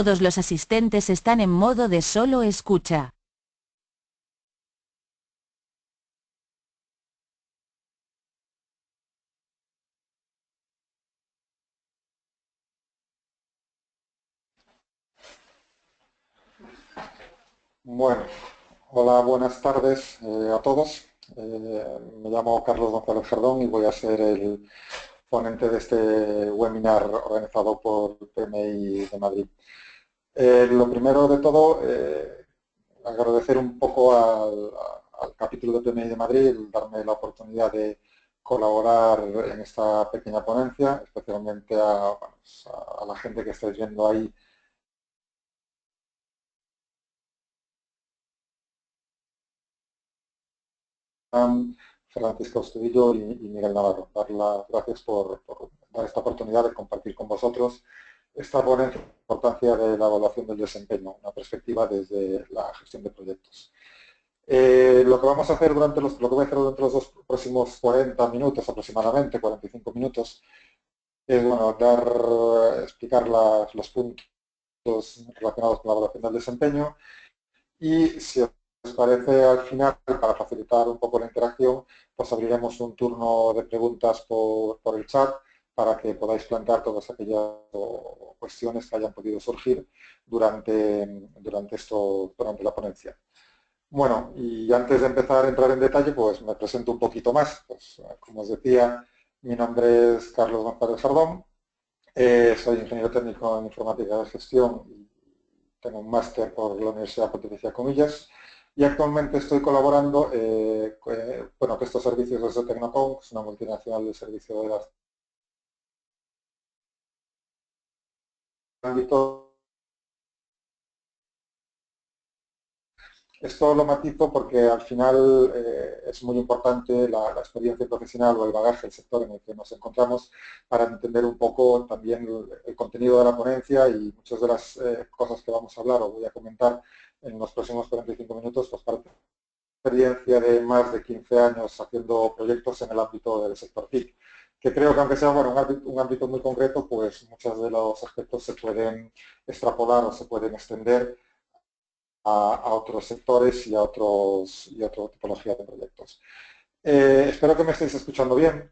Todos los asistentes están en modo de solo escucha. Bueno, hola, buenas tardes a todos. Me llamo Carlos González Jardón y voy a ser el ponente de este webinar organizado por PMI de Madrid. Lo primero de todo, agradecer un poco al capítulo de PMI de Madrid el darme la oportunidad de colaborar en esta pequeña ponencia, especialmente a la gente que estáis viendo ahí. Francisco Estudillo y Miguel Navarro. Dar las gracias por dar esta oportunidad de compartir con vosotros esta ponencia, la importancia de la evaluación del desempeño, una perspectiva desde la gestión de proyectos. Lo que vamos a hacer lo que voy a hacer durante los dos próximos 40 minutos aproximadamente, 45 minutos, es bueno, explicar los puntos relacionados con la evaluación del desempeño y si os parece al final, para facilitar un poco la interacción, pues abriremos un turno de preguntas por el chat para que podáis plantear todas aquellas cuestiones que hayan podido surgir durante la ponencia. Bueno, y antes de empezar a entrar en detalle, pues me presento un poquito más. Pues, como os decía, mi nombre es Carlos González Jardón, soy ingeniero técnico en informática de gestión y tengo un máster por la Universidad Pontificia Comillas y actualmente estoy colaborando con estos servicios desde Tecnocom, que es una multinacional de servicio de las ámbito. Esto lo matizo porque al final es muy importante la experiencia profesional o el bagaje del sector en el que nos encontramos para entender un poco también el contenido de la ponencia y muchas de las cosas que vamos a hablar o voy a comentar en los próximos 45 minutos, pues parte experiencia de más de 15 años haciendo proyectos en el ámbito del sector TIC, que creo que aunque sea bueno, un ámbito muy concreto, pues muchos de los aspectos se pueden extrapolar o se pueden extender a otros sectores y y a otra tipología de proyectos. Espero que me estéis escuchando bien.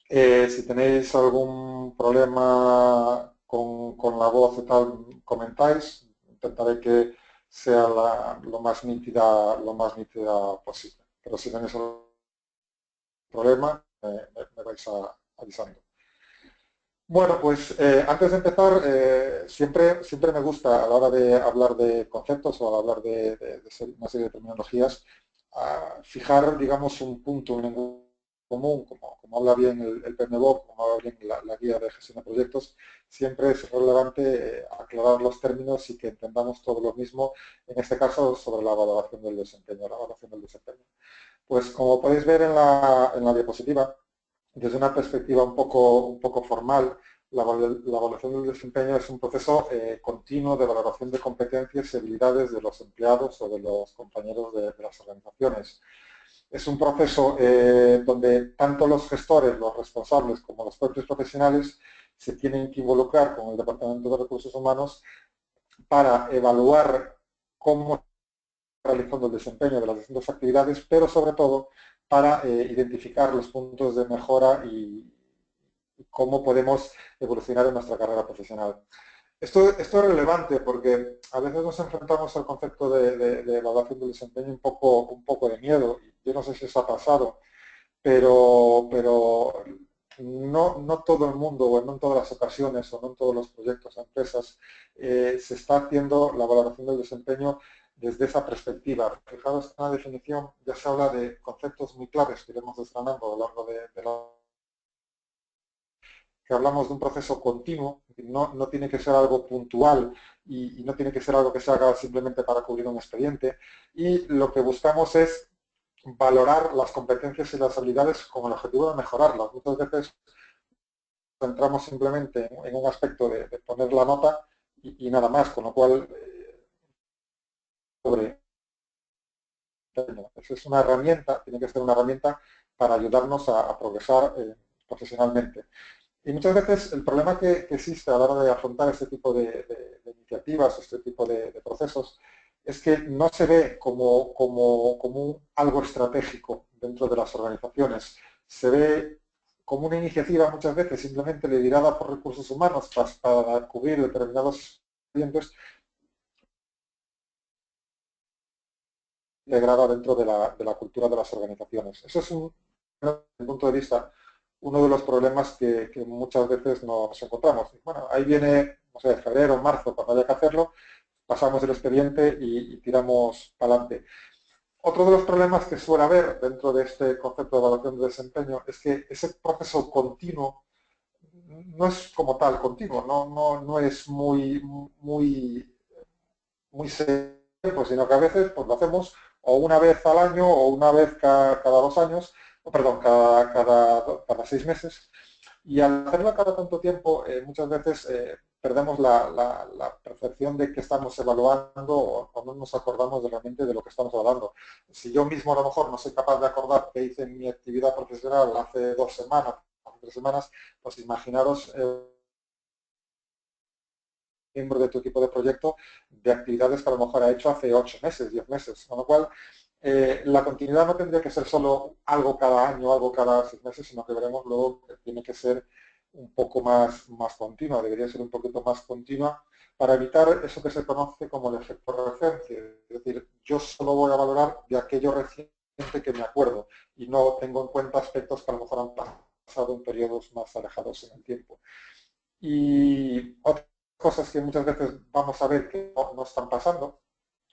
Si tenéis algún problema con la voz y tal, comentáis. Intentaré que sea lo más nítida posible. Pero si tenéis algún problema, me vais avisando. Bueno, pues antes de empezar, siempre me gusta a la hora de hablar de conceptos o hablar de una serie de terminologías, fijar, digamos, un punto, un lenguaje común, como habla bien el PMBOK, como habla bien la guía de gestión de proyectos, siempre es relevante aclarar los términos y que entendamos todo lo mismo, en este caso sobre la valoración del desempeño, la evaluación del desempeño. Pues como podéis ver en la diapositiva, desde una perspectiva un poco formal, la evaluación del desempeño es un proceso continuo de valoración de competencias y habilidades de los empleados o de los compañeros de las organizaciones. Es un proceso donde tanto los gestores, los responsables, como los propios profesionales se tienen que involucrar con el Departamento de Recursos Humanos para evaluar cómo realizando el desempeño de las distintas actividades, pero sobre todo para identificar los puntos de mejora y cómo podemos evolucionar en nuestra carrera profesional. Esto es relevante porque a veces nos enfrentamos al concepto de evaluación del desempeño un poco de miedo. Yo no sé si os ha pasado, pero no todo el mundo o no en todas las ocasiones o no en todos los proyectos o empresas se está haciendo la valoración del desempeño desde esa perspectiva. Fijaros en la definición ya se habla de conceptos muy claves que iremos desgranando a lo largo de la que hablamos de un proceso continuo, no tiene que ser algo puntual y no tiene que ser algo que se haga simplemente para cubrir un expediente. Y lo que buscamos es valorar las competencias y las habilidades con el objetivo de mejorarlas. Muchas veces centramos simplemente en un aspecto de poner la nota y nada más, con lo cual sobre eso es una herramienta, tiene que ser una herramienta para ayudarnos a progresar profesionalmente. Y muchas veces el problema que existe a la hora de afrontar este tipo de iniciativas, este tipo de procesos, es que no se ve como algo estratégico dentro de las organizaciones. Se ve como una iniciativa muchas veces simplemente liderada por recursos humanos para cubrir determinados clientes integrada dentro de la cultura de las organizaciones. Eso es, desde mi punto de vista, uno de los problemas que muchas veces nos encontramos. Bueno, ahí viene, no sé, febrero, marzo, cuando haya que hacerlo, pasamos el expediente y tiramos para adelante. Otro de los problemas que suele haber dentro de este concepto de evaluación de desempeño es que ese proceso continuo no es como tal continuo, no es muy serio, sino que a veces pues, lo hacemos o una vez al año o una vez cada 2 años, perdón, cada 6 meses. Y al hacerlo cada tanto tiempo, muchas veces perdemos la percepción de que estamos evaluando o no nos acordamos realmente de lo que estamos evaluando. Si yo mismo a lo mejor no soy capaz de acordar qué hice en mi actividad profesional hace 2 semanas, hace 3 semanas, pues imaginaros miembro de tu equipo de proyecto de actividades que a lo mejor ha hecho hace 8 meses, 10 meses. Con lo cual, la continuidad no tendría que ser solo algo cada año, algo cada 6 meses, sino que veremos luego que tiene que ser un poco más continua, debería ser un poquito más continua para evitar eso que se conoce como el efecto referencia. Es decir, yo solo voy a valorar de aquello reciente que me acuerdo y no tengo en cuenta aspectos que a lo mejor han pasado en periodos más alejados en el tiempo. Y otra cosas que muchas veces vamos a ver que no están pasando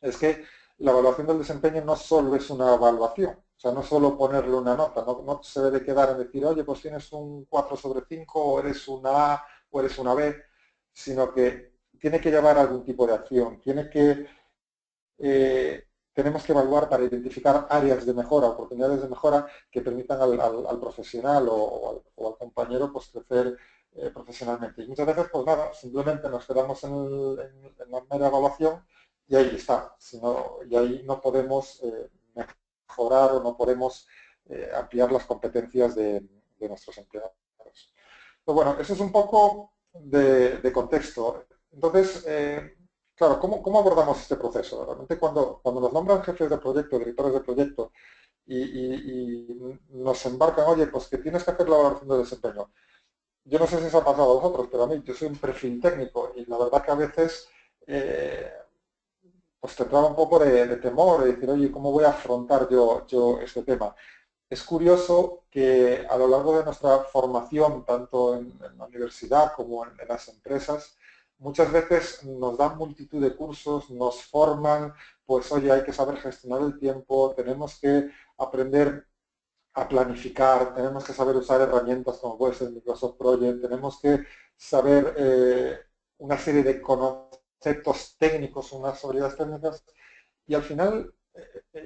es que la evaluación del desempeño no solo es una evaluación, o sea, no solo ponerle una nota, no se debe quedar en decir, oye, pues tienes un 4 sobre 5 o eres una A o eres una B, sino que tiene que llevar algún tipo de acción, tenemos que evaluar para identificar áreas de mejora, oportunidades de mejora que permitan al profesional o al compañero pues, crecer profesionalmente. Y muchas veces, pues nada, simplemente nos quedamos en la mera evaluación y ahí está. Y ahí no podemos mejorar o no podemos ampliar las competencias de nuestros empleados. Pues bueno, eso es un poco de contexto. Entonces, claro, ¿cómo abordamos este proceso? Realmente cuando nos nombran jefes de proyecto, directores de proyecto, y nos embarcan, oye, pues que tienes que hacer la evaluación de desempeño. Yo no sé si os ha pasado a vosotros, pero a mí, yo soy un perfil técnico y la verdad que a veces eh, pues te traba un poco de temor, de decir, oye, ¿cómo voy a afrontar yo este tema? Es curioso que a lo largo de nuestra formación, tanto en la universidad como en las empresas, muchas veces nos dan multitud de cursos, nos forman, pues oye, hay que saber gestionar el tiempo, tenemos que aprender a planificar, tenemos que saber usar herramientas como puede ser Microsoft Project, tenemos que saber una serie de conceptos técnicos, unas habilidades técnicas, y al final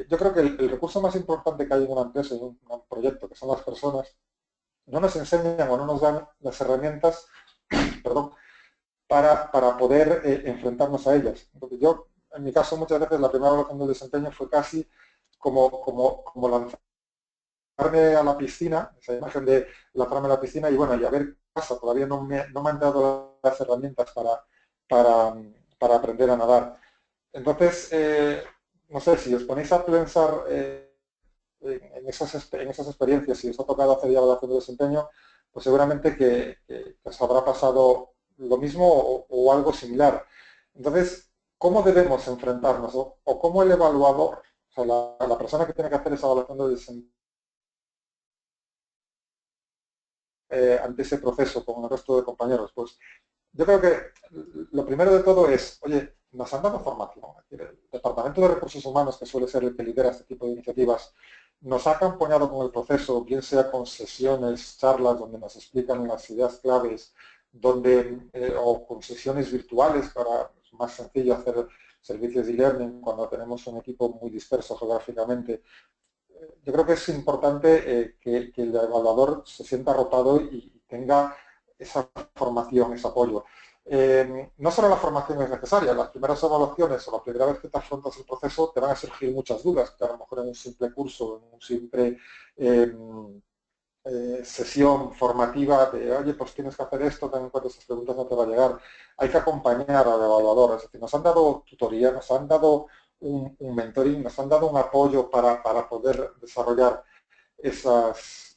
yo creo que el recurso más importante que hay en una empresa, en un proyecto, que son las personas, no nos enseñan o no nos dan las herramientas, perdón, para poder enfrentarnos a ellas. Entonces yo, en mi caso, muchas veces la primera evaluación del desempeño fue casi como lanzarme a la piscina, esa imagen de lanzarme a la piscina y bueno, y a ver qué pasa, todavía no me han dado las herramientas para, para aprender a nadar. Entonces, no sé, si os ponéis a pensar en esas experiencias, si os ha tocado hacer ya evaluación de desempeño, pues seguramente que os habrá pasado lo mismo o algo similar. Entonces, ¿cómo debemos enfrentarnos? O cómo el evaluador, o sea, la persona que tiene que hacer esa evaluación de desempeño ante ese proceso con el resto de compañeros? Pues yo creo que lo primero de todo es, oye, nos han dado formación. El Departamento de Recursos Humanos, que suele ser el que lidera este tipo de iniciativas, nos ha acompañado con el proceso, bien sea con sesiones, charlas donde nos explican las ideas claves, o con sesiones virtuales para es más sencillo hacer servicios de e-learning cuando tenemos un equipo muy disperso geográficamente. Yo creo que es importante que el evaluador se sienta arropado y tenga esa formación, ese apoyo. No solo la formación es necesaria, las primeras evaluaciones o la primera vez que te afrontas el proceso te van a surgir muchas dudas, que a lo mejor en un simple curso, en un simple sesión formativa de, oye, pues tienes que hacer esto, ten en cuenta estas preguntas, no te va a llegar. Hay que acompañar al evaluador, es decir, nos han dado tutoría, nos han dado un mentoring, nos han dado un apoyo para poder desarrollar esas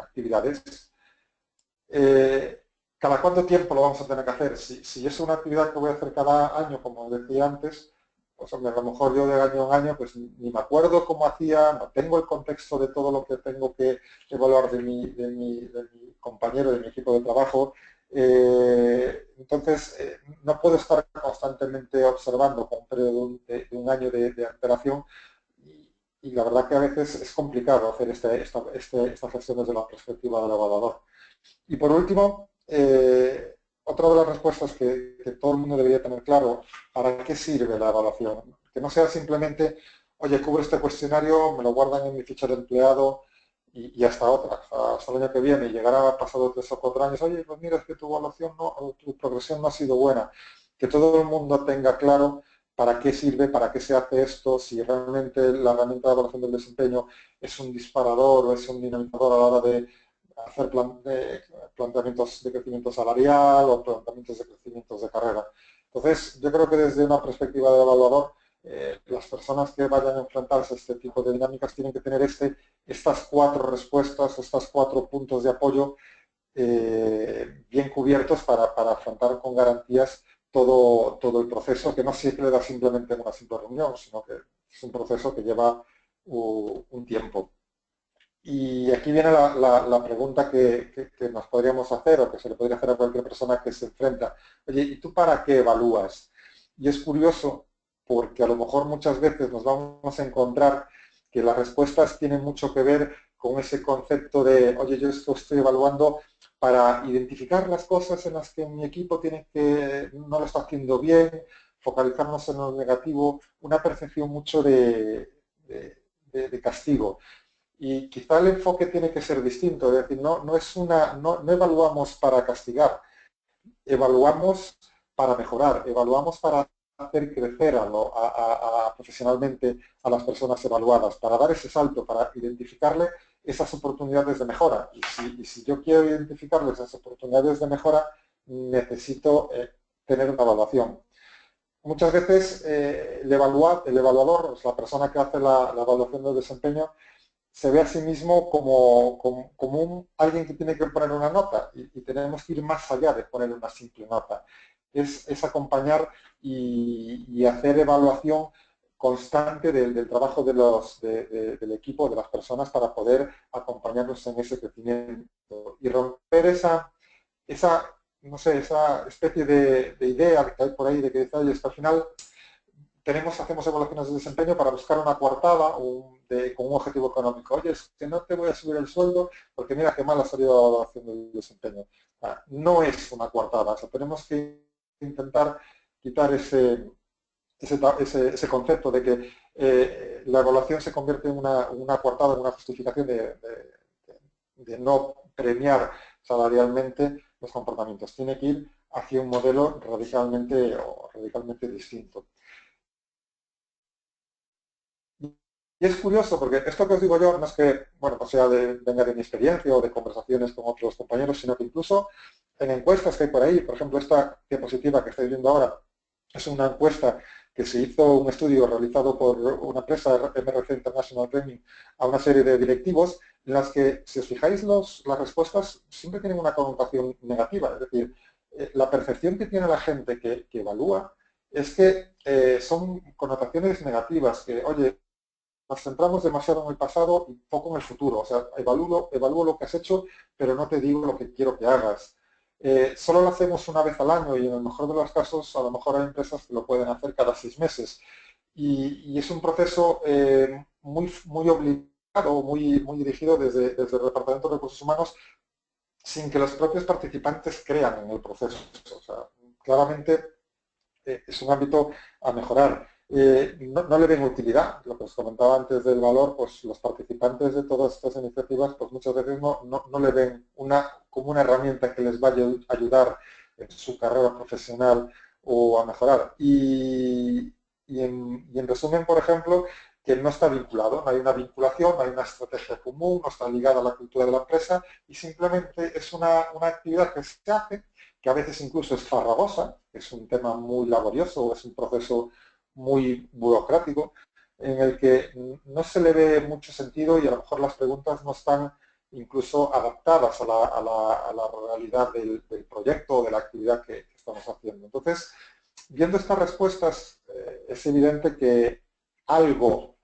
actividades. ¿Cada cuánto tiempo lo vamos a tener que hacer? Si es una actividad que voy a hacer cada año, como decía antes, pues hombre, a lo mejor yo de año en año pues ni me acuerdo cómo hacía, no tengo el contexto de todo lo que tengo que evaluar de mi compañero, de mi equipo de trabajo. Entonces, no puedo estar constantemente observando con un periodo de un año de antelación y la verdad que a veces es complicado hacer estas gestiones de la perspectiva del evaluador. Y por último, otra de las respuestas que todo el mundo debería tener claro, ¿para qué sirve la evaluación? Que no sea simplemente, oye, cubro este cuestionario, me lo guardan en mi ficha de empleado y hasta otra, hasta el año que viene, y llegará pasado 3 o 4 años, oye, pues mira, es que tu evaluación no, o tu progresión no ha sido buena. Que todo el mundo tenga claro para qué sirve, para qué se hace esto, si realmente la herramienta de evaluación del desempeño es un disparador o es un dinamizador a la hora de hacer planteamientos de crecimiento salarial o planteamientos de crecimientos de carrera. Entonces, yo creo que desde una perspectiva de evaluador, las personas que vayan a enfrentarse a este tipo de dinámicas tienen que tener estas 4 respuestas, estos 4 puntos de apoyo bien cubiertos para afrontar con garantías todo el proceso, que no se da simplemente en una simple reunión, sino que es un proceso que lleva un tiempo. Y aquí viene la pregunta que nos podríamos hacer o que se le podría hacer a cualquier persona que se enfrenta. Oye, ¿y tú para qué evalúas? Y es curioso porque a lo mejor muchas veces nos vamos a encontrar que las respuestas tienen mucho que ver con ese concepto de, oye, yo esto estoy evaluando para identificar las cosas en las que mi equipo no lo está haciendo bien, focalizarnos en lo negativo, una percepción mucho de castigo. Y quizá el enfoque tiene que ser distinto, es decir, no evaluamos para castigar, evaluamos para mejorar, evaluamos para hacer crecer profesionalmente a las personas evaluadas, para dar ese salto, para identificarle esas oportunidades de mejora. Y si yo quiero identificarle esas oportunidades de mejora, necesito tener una evaluación. Muchas veces el evaluador, la persona que hace la evaluación del desempeño, se ve a sí mismo como alguien que tiene que poner una nota y tenemos que ir más allá de poner una simple nota. Es acompañar y hacer evaluación constante del trabajo del equipo, de las personas, para poder acompañarnos en ese crecimiento y romper no sé, esa especie de idea que hay por ahí de que dice, oye, es que al final hacemos evaluaciones de desempeño para buscar una coartada con un objetivo económico. Oye, es que no te voy a subir el sueldo porque mira qué mal ha salido la evaluación del desempeño. No es una coartada, o sea, tenemos que intentar quitar ese concepto de que la evaluación se convierte en una coartada, en una justificación de no premiar salarialmente los comportamientos. Tiene que ir hacia un modelo radicalmente distinto. Y es curioso porque esto que os digo yo no es que, bueno, pues venga de mi experiencia o de conversaciones con otros compañeros, sino que incluso en encuestas que hay por ahí, por ejemplo, esta diapositiva que estáis viendo ahora, es una encuesta que se hizo, un estudio realizado por una empresa, MRC International Training, a una serie de directivos, en las que, si os fijáis, las respuestas siempre tienen una connotación negativa. Es decir, la percepción que tiene la gente que evalúa es que son connotaciones negativas, que, oye, nos centramos demasiado en el pasado y poco en el futuro. O sea, evalúo lo que has hecho, pero no te digo lo que quiero que hagas. Solo lo hacemos una vez al año y en el mejor de los casos, a lo mejor hay empresas que lo pueden hacer cada 6 meses. Y es un proceso muy obligado, muy dirigido desde el Departamento de Recursos Humanos, sin que los propios participantes crean en el proceso. O sea, claramente es un ámbito a mejorar. No le ven utilidad, lo que os comentaba antes del valor, pues los participantes de todas estas iniciativas pues muchas veces no le ven como una herramienta que les vaya a ayudar en su carrera profesional o a mejorar. Y en resumen, por ejemplo, que no está vinculado, no hay una vinculación, no hay una estrategia común, no está ligada a la cultura de la empresa y simplemente es una actividad que se hace, que a veces incluso es farragosa, es un tema muy laborioso, es un proceso muy burocrático, en el que no se le ve mucho sentido y a lo mejor las preguntas no están incluso adaptadas a la realidad del proyecto o de la actividad que estamos haciendo. Entonces, viendo estas respuestas, es evidente que algo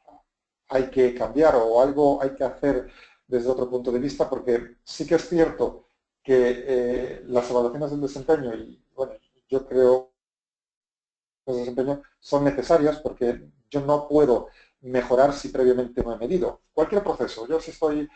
hay que cambiar o algo hay que hacer desde otro punto de vista, porque sí que es cierto que las evaluaciones del desempeño, y bueno, yo creo de desempeño son necesarias porque yo no puedo mejorar si previamente no he medido. Cualquier proceso, yo si estoy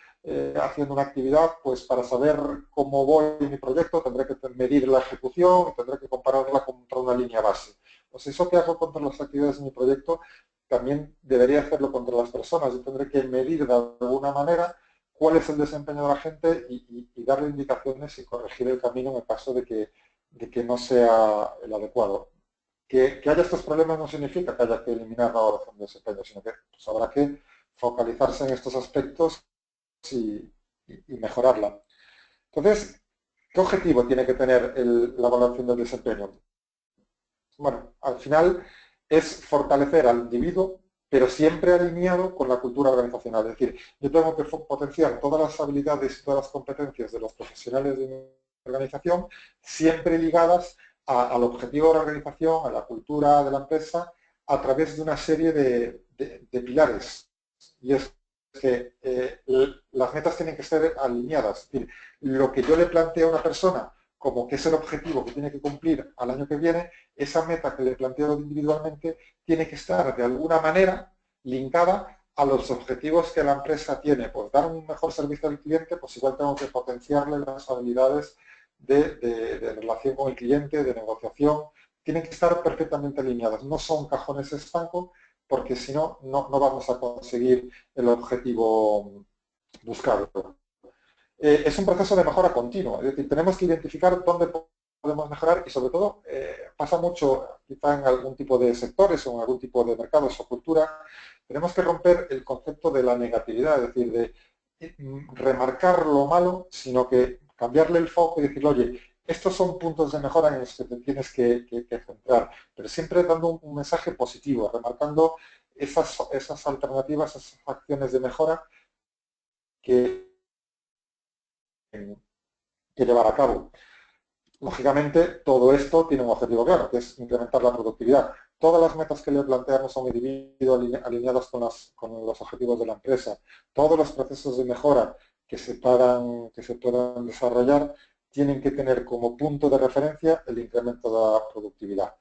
haciendo una actividad, pues para saber cómo voy en mi proyecto tendré que medir la ejecución y tendré que compararla contra una línea base. Pues eso que hago contra las actividades de mi proyecto también debería hacerlo contra las personas. Yo tendré que medir de alguna manera cuál es el desempeño de la gente y darle indicaciones y corregir el camino en el caso de que no sea el adecuado. Que haya estos problemas no significa que haya que eliminar la evaluación de desempeño, sino que pues, habrá que focalizarse en estos aspectos y mejorarla. Entonces, ¿qué objetivo tiene que tener la evaluación del desempeño? Bueno, al final es fortalecer al individuo, pero siempre alineado con la cultura organizacional. Es decir, yo tengo que potenciar todas las habilidades y todas las competencias de los profesionales de mi organización, siempre ligadas al objetivo de la organización, a la cultura de la empresa, a través de una serie de pilares. Y es que las metas tienen que ser alineadas. Es decir, lo que yo le planteo a una persona como que es el objetivo que tiene que cumplir al año que viene, esa meta que le planteo individualmente tiene que estar de alguna manera linkada a los objetivos que la empresa tiene. Pues dar un mejor servicio al cliente, pues igual tengo que potenciarle las habilidades de relación con el cliente, de negociación, tienen que estar perfectamente alineadas. No son cajones estancos, porque si no, no vamos a conseguir el objetivo buscado. Es un proceso de mejora continua, es decir, tenemos que identificar dónde podemos mejorar y sobre todo pasa mucho quizá en algún tipo de sectores o en algún tipo de mercados o cultura, tenemos que romper el concepto de la negatividad, es decir, de remarcar lo malo, sino que cambiarle el foco y decir, oye, estos son puntos de mejora en los que te tienes que centrar, pero siempre dando un mensaje positivo, remarcando esas alternativas, esas acciones de mejora que llevar a cabo. Lógicamente, todo esto tiene un objetivo claro, que es incrementar la productividad. Todas las metas que le planteamos a un individuo alineadas con los objetivos de la empresa. Todos los procesos de mejora que se puedan desarrollar tienen que tener como punto de referencia el incremento de la productividad.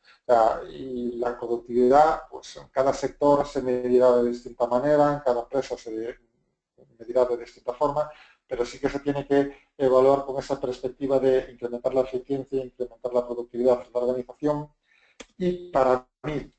Y la productividad, pues en cada sector se medirá de distinta manera, en cada empresa se medirá de distinta forma, pero sí que se tiene que evaluar con esa perspectiva de incrementar la eficiencia, incrementar la productividad de la organización y para mí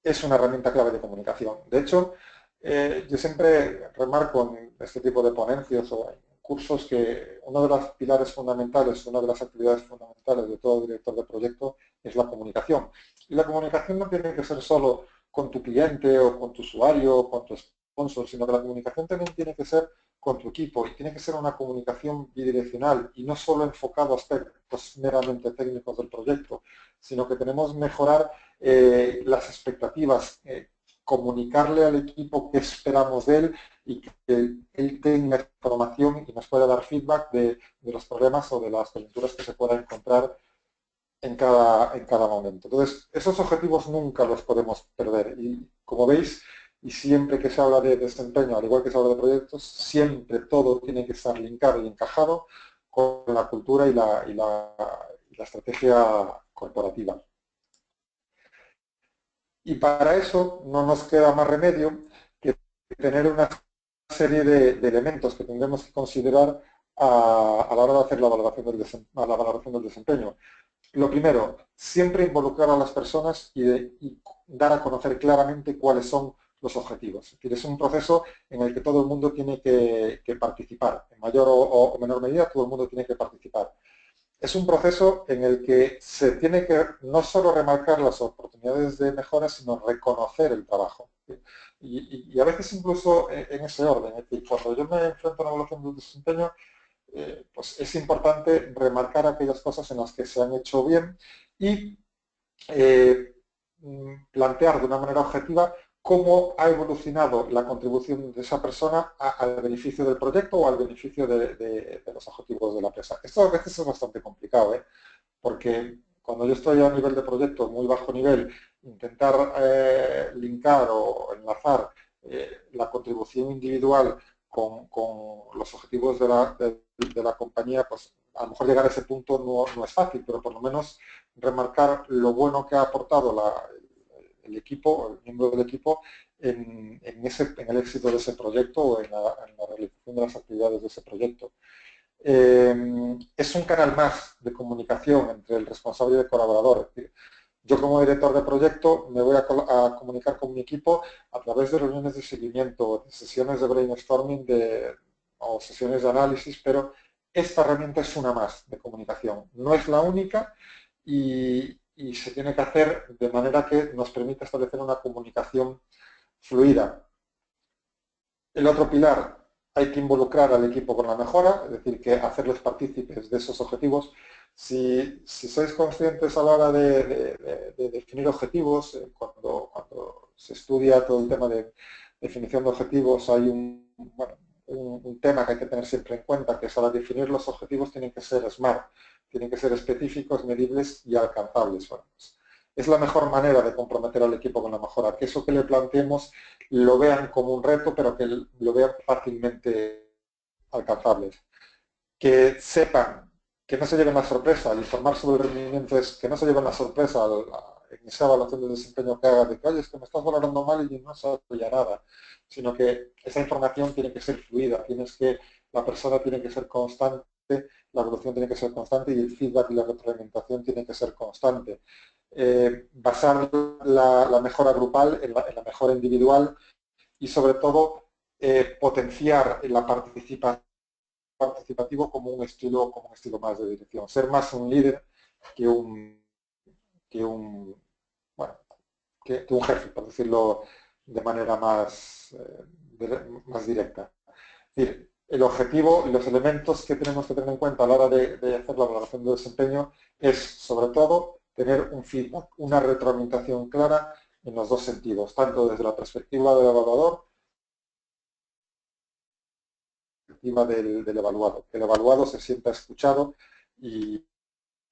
es una herramienta clave de comunicación. De hecho, yo siempre remarco en este tipo de ponencias o en cursos que uno de los pilares fundamentales, una de las actividades fundamentales de todo director de proyecto es la comunicación. Y la comunicación no tiene que ser solo con tu cliente o con tu usuario o con tu sponsor, sino que la comunicación también tiene que ser con tu equipo y tiene que ser una comunicación bidireccional y no solo enfocado a aspectos meramente técnicos del proyecto, sino que tenemos que mejorar las expectativas, comunicarle al equipo qué esperamos de él y que él tenga información y nos pueda dar feedback de los problemas o de las coyunturas que se pueda encontrar en cada momento. Entonces, esos objetivos nunca los podemos perder y como veis, y siempre que se habla de desempeño, al igual que se habla de proyectos, siempre todo tiene que estar linkado y encajado con la cultura y la estrategia corporativa. Y para eso no nos queda más remedio que tener una serie de elementos que tendremos que considerar a la hora de hacer la valoración del desempeño. Lo primero, siempre involucrar a las personas y dar a conocer claramente cuáles son los objetivos. Es decir, es un proceso en el que todo el mundo tiene que participar. En mayor o menor medida, todo el mundo tiene que participar. Es un proceso en el que se tiene que no solo remarcar las oportunidades de mejora, sino reconocer el trabajo. Y a veces incluso en ese orden. Es decir, cuando yo me enfrento a una evaluación de desempeño, pues es importante remarcar aquellas cosas en las que se han hecho bien y eh, plantear de una manera objetiva cómo ha evolucionado la contribución de esa persona al beneficio del proyecto o al beneficio de los objetivos de la empresa. Esto a veces es bastante complicado, porque cuando yo estoy a nivel de proyecto, muy bajo nivel, intentar linkar o enlazar la contribución individual con los objetivos de la compañía, pues a lo mejor llegar a ese punto no es fácil, pero por lo menos remarcar lo bueno que ha aportado el equipo, el miembro del equipo, en el éxito de ese proyecto o en la realización de las actividades de ese proyecto. Es un canal más de comunicación entre el responsable y el colaborador. Es decir, yo como director de proyecto me voy a comunicar con mi equipo a través de reuniones de seguimiento, de sesiones de brainstorming o sesiones de análisis, pero esta herramienta es una más de comunicación. No es la única y se tiene que hacer de manera que nos permita establecer una comunicación fluida. El otro pilar, hay que involucrar al equipo con la mejora, es decir, que hacerles partícipes de esos objetivos. Si sois conscientes a la hora de definir objetivos, cuando se estudia todo el tema de definición de objetivos, hay un tema que hay que tener siempre en cuenta, que es al definir los objetivos tienen que ser SMART, tienen que ser específicos, medibles y alcanzables. Bueno, pues, es la mejor manera de comprometer al equipo con la mejora, que eso que le planteemos lo vean como un reto, pero que lo vean fácilmente alcanzables. Que sepan, que no se lleven la sorpresa, al informar sobre el rendimiento es que no se lleven la sorpresa en esa evaluación de desempeño que haga de que, oye, es que me estás valorando mal y no sabes ya nada, sino que esa información tiene que ser fluida, la persona tiene que ser constante, la evolución tiene que ser constante y el feedback y la retroalimentación tiene que ser constante. Basar la mejora grupal en la mejora individual y sobre todo potenciar la participativo como un estilo más de dirección. Ser más un líder que que un, bueno, que un jefe, por decirlo de manera más directa. Es decir, el objetivo y los elementos que tenemos que tener en cuenta a la hora de hacer la valoración de desempeño es, sobre todo, tener un feedback, una retroalimentación clara en los dos sentidos, tanto desde la perspectiva del evaluador como del evaluado. Que el evaluado se sienta escuchado y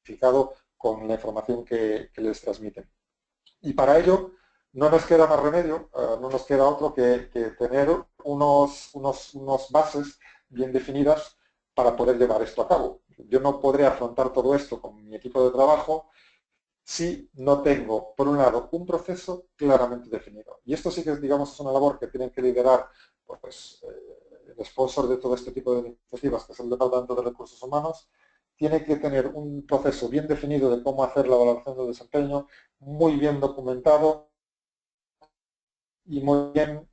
identificado con la información que les transmiten. Y para ello no nos queda más remedio, no nos queda otro que tener unos bases bien definidas para poder llevar esto a cabo. Yo no podré afrontar todo esto con mi equipo de trabajo si no tengo, por un lado, un proceso claramente definido. Y esto sí que, digamos, es una labor que tienen que liderar pues, el sponsor de todo este tipo de iniciativas, que es el Departamento de Recursos Humanos, tiene que tener un proceso bien definido de cómo hacer la valoración de desempeño, muy bien documentado y muy bien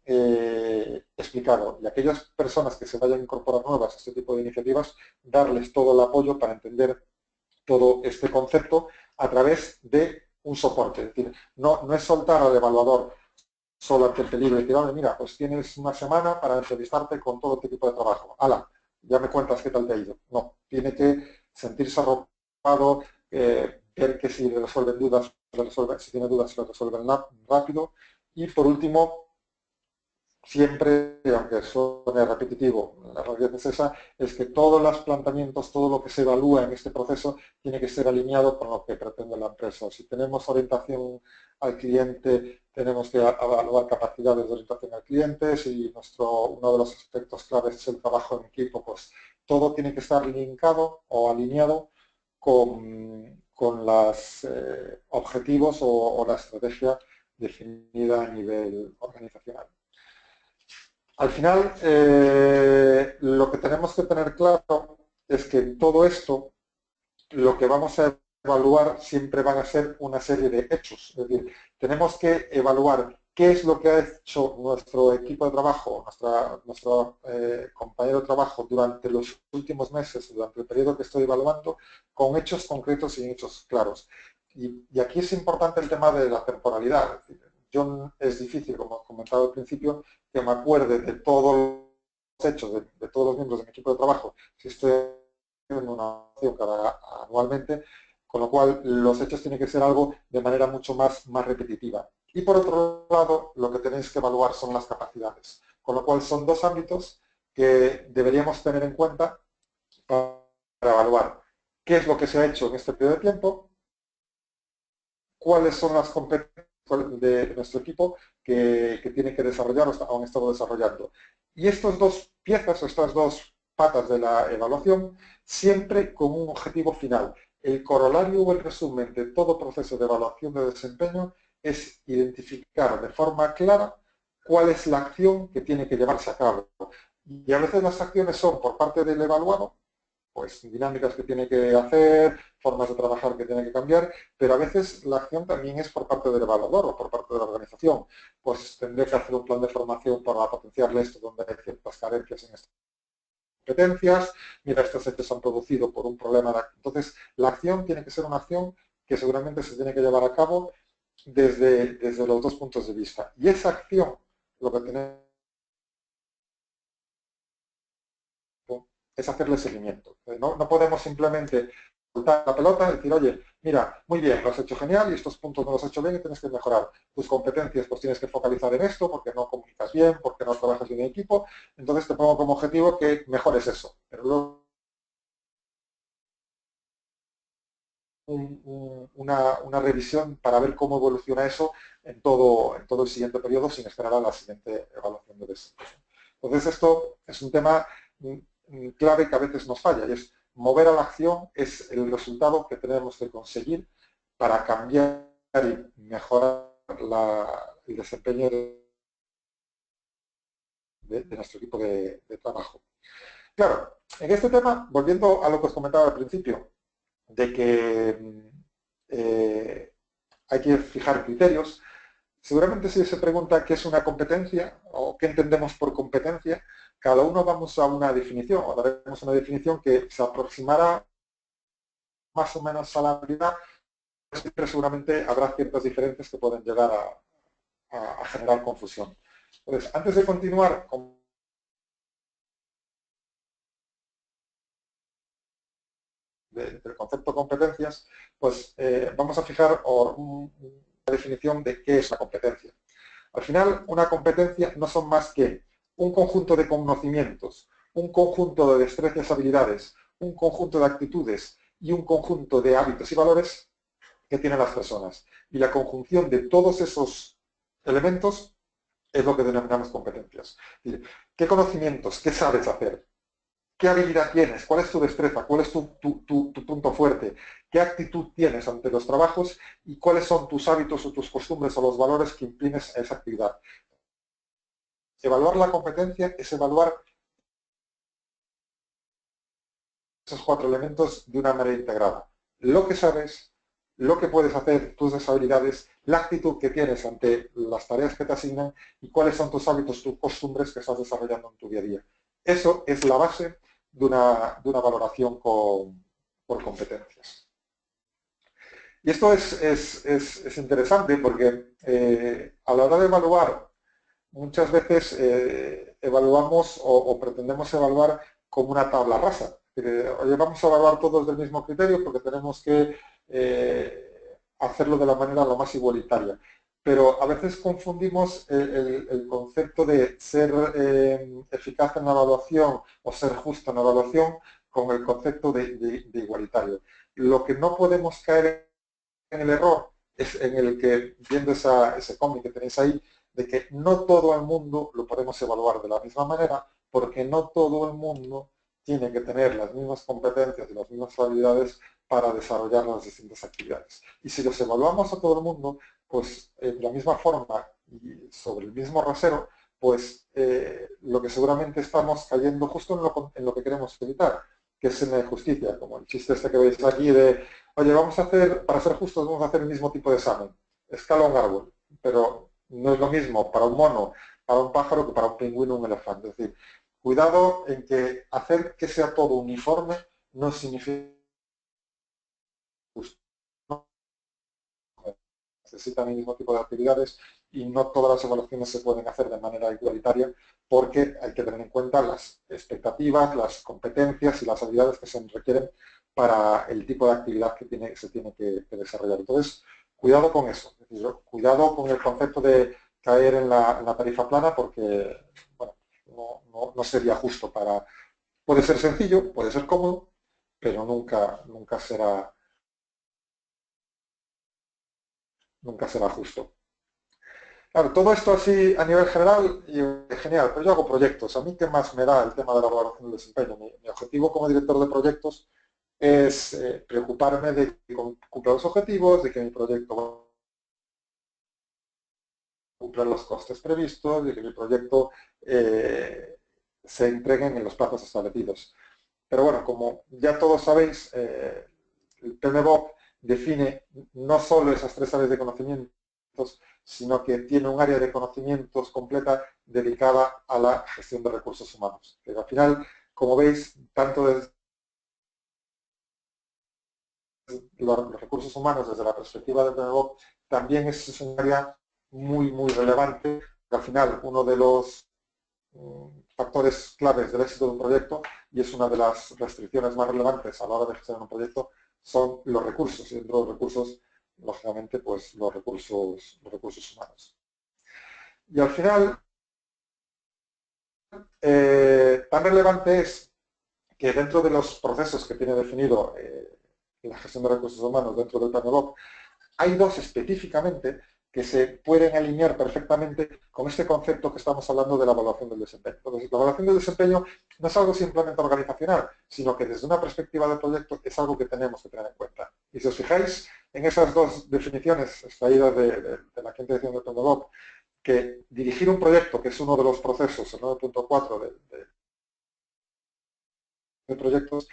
explicado. Y aquellas personas que se vayan a incorporar nuevas a este tipo de iniciativas, darles todo el apoyo para entender todo este concepto a través de un soporte. Es decir, no es soltar al evaluador solo ante el peligro y decir, mira, pues tienes una semana para entrevistarte con todo este tipo de trabajo. ¡Hala! Ya me cuentas qué tal te ha ido. No, tiene que sentirse arropado, ver que si le resuelven dudas, si tiene dudas, se lo resuelven rápido. Y por último, siempre, aunque suene repetitivo, la realidad es esa, es que todos los planteamientos, todo lo que se evalúa en este proceso tiene que ser alineado con lo que pretende la empresa. Si tenemos orientación al cliente, tenemos que evaluar capacidades de orientación al cliente. Si uno de los aspectos claves es el trabajo en equipo, pues todo tiene que estar linkado o alineado con los objetivos o la estrategia definida a nivel organizacional. Al final, lo que tenemos que tener claro es que todo esto, lo que vamos a evaluar siempre van a ser una serie de hechos. Es decir, tenemos que evaluar qué es lo que ha hecho nuestro equipo de trabajo, nuestro compañero de trabajo durante los últimos meses, durante el periodo que estoy evaluando, con hechos concretos y hechos claros. Y aquí es importante el tema de la temporalidad. yo es difícil, como he comentado al principio, que me acuerde de todos los hechos, de todos los miembros de mi equipo de trabajo, si estoy haciendo una acción anualmente, con lo cual los hechos tienen que ser algo de manera mucho más repetitiva. Y por otro lado, lo que tenéis que evaluar son las capacidades, con lo cual son dos ámbitos que deberíamos tener en cuenta para evaluar qué es lo que se ha hecho en este periodo de tiempo, cuáles son las competencias de nuestro equipo que tiene que desarrollar o han estado desarrollando. Y estas dos piezas, o estas dos patas de la evaluación, siempre con un objetivo final. El corolario o el resumen de todo proceso de evaluación de desempeño es identificar de forma clara cuál es la acción que tiene que llevarse a cabo. Y a veces las acciones son por parte del evaluado, pues dinámicas que tiene que hacer, formas de trabajar que tiene que cambiar, pero a veces la acción también es por parte del evaluador o por parte de la organización. Pues tendré que hacer un plan de formación para potenciarle esto donde hay ciertas carencias en estas competencias, mira, estos hechos se han producido por un problema. Entonces, la acción tiene que ser una acción que seguramente se tiene que llevar a cabo desde los dos puntos de vista. Y esa acción, lo que tenemos es hacerle seguimiento. No podemos simplemente soltar la pelota y decir, oye, mira, muy bien, lo has hecho genial y estos puntos no los has hecho bien y tienes que mejorar. Tus competencias pues tienes que focalizar en esto porque no comunicas bien, porque no trabajas bien en equipo. Entonces te pongo como objetivo que mejores eso. Pero luego una revisión para ver cómo evoluciona eso en todo el siguiente periodo sin esperar a la siguiente evaluación de desempeño. Entonces esto es un tema clave que a veces nos falla y es mover a la acción es el resultado que tenemos que conseguir para cambiar y mejorar el desempeño de nuestro equipo de trabajo. Claro, en este tema, volviendo a lo que os comentaba al principio, de que hay que fijar criterios. Seguramente si se pregunta qué es una competencia o qué entendemos por competencia, cada uno vamos a una definición o daremos una definición que se aproximará más o menos a la habilidad, pero seguramente habrá ciertas diferencias que pueden llegar a generar confusión. Entonces, antes de continuar con del concepto de competencias, pues vamos a fijar una definición de qué es la competencia. Al final, una competencia no son más que un conjunto de conocimientos, un conjunto de destrezas y habilidades, un conjunto de actitudes y un conjunto de hábitos y valores que tienen las personas. Y la conjunción de todos esos elementos es lo que denominamos competencias. ¿Qué conocimientos? ¿Qué sabes hacer? ¿Qué habilidad tienes? ¿Cuál es tu destreza? ¿Cuál es tu punto fuerte? ¿Qué actitud tienes ante los trabajos? ¿Y cuáles son tus hábitos o tus costumbres o los valores que imprimes a esa actividad? Evaluar la competencia es evaluar esos cuatro elementos de una manera integrada. Lo que sabes, lo que puedes hacer, tus deshabilidades, la actitud que tienes ante las tareas que te asignan y cuáles son tus hábitos, tus costumbres que estás desarrollando en tu día a día. Eso es la base de una valoración por competencias. Y esto es interesante porque a la hora de evaluar, muchas veces evaluamos o pretendemos evaluar como una tabla rasa. Oye, vamos a evaluar todos del mismo criterio porque tenemos que hacerlo de la manera lo más igualitaria. Pero a veces confundimos el concepto de ser eficaz en la evaluación o ser justo en la evaluación con el concepto de igualitario. Lo que no podemos caer en el error es en el que, viendo ese cómic que tenéis ahí, de que no todo el mundo lo podemos evaluar de la misma manera, porque no todo el mundo tiene que tener las mismas competencias y las mismas habilidades para desarrollar las distintas actividades. Y si los evaluamos a todo el mundo, pues de la misma forma y sobre el mismo rasero, pues lo que seguramente estamos cayendo justo en lo que queremos evitar, que es en la injusticia, como el chiste este que veis aquí de, oye, vamos a hacer, para ser justos, vamos a hacer el mismo tipo de examen, escala un árbol, pero no es lo mismo para un mono, para un pájaro, que para un pingüino o un elefante. Es decir, cuidado en que hacer que sea todo uniforme no significa justo. necesitan el mismo tipo de actividades y no todas las evaluaciones se pueden hacer de manera igualitaria porque hay que tener en cuenta las expectativas, las competencias y las habilidades que se requieren para el tipo de actividad que se tiene que desarrollar. Entonces, cuidado con eso, es decir, cuidado con el concepto de caer en la tarifa plana porque bueno, no sería justo para... Puede ser sencillo, puede ser cómodo, pero nunca será justo. Claro, todo esto así a nivel general, y genial, pero yo hago proyectos. A mí, ¿qué más me da el tema de la valoración del desempeño? Mi objetivo como director de proyectos es preocuparme de que cumpla los objetivos, de que mi proyecto cumpla los costes previstos, de que mi proyecto se entreguen en los plazos establecidos. Pero bueno, como ya todos sabéis, el PMBOK define no solo esas 3 áreas de conocimientos, sino que tiene un área de conocimientos completa dedicada a la gestión de recursos humanos. Pero al final, como veis, tanto desde los recursos humanos desde la perspectiva del PMBOK también es un área muy relevante. Al final, uno de los factores claves del éxito de un proyecto y es una de las restricciones más relevantes a la hora de gestionar un proyecto son los recursos y dentro de los recursos, lógicamente, pues los recursos humanos. Y al final, tan relevante es que dentro de los procesos que tiene definido la gestión de recursos humanos dentro del PMBOK, hay 2 específicamente que se pueden alinear perfectamente con este concepto que estamos hablando de la evaluación del desempeño. Entonces, la evaluación del desempeño no es algo simplemente organizacional, sino que desde una perspectiva de proyecto es algo que tenemos que tener en cuenta. Y si os fijáis en esas 2 definiciones extraídas de la quinta edición del PMBOK, que dirigir un proyecto, que es uno de los procesos, el 9.4 de proyectos,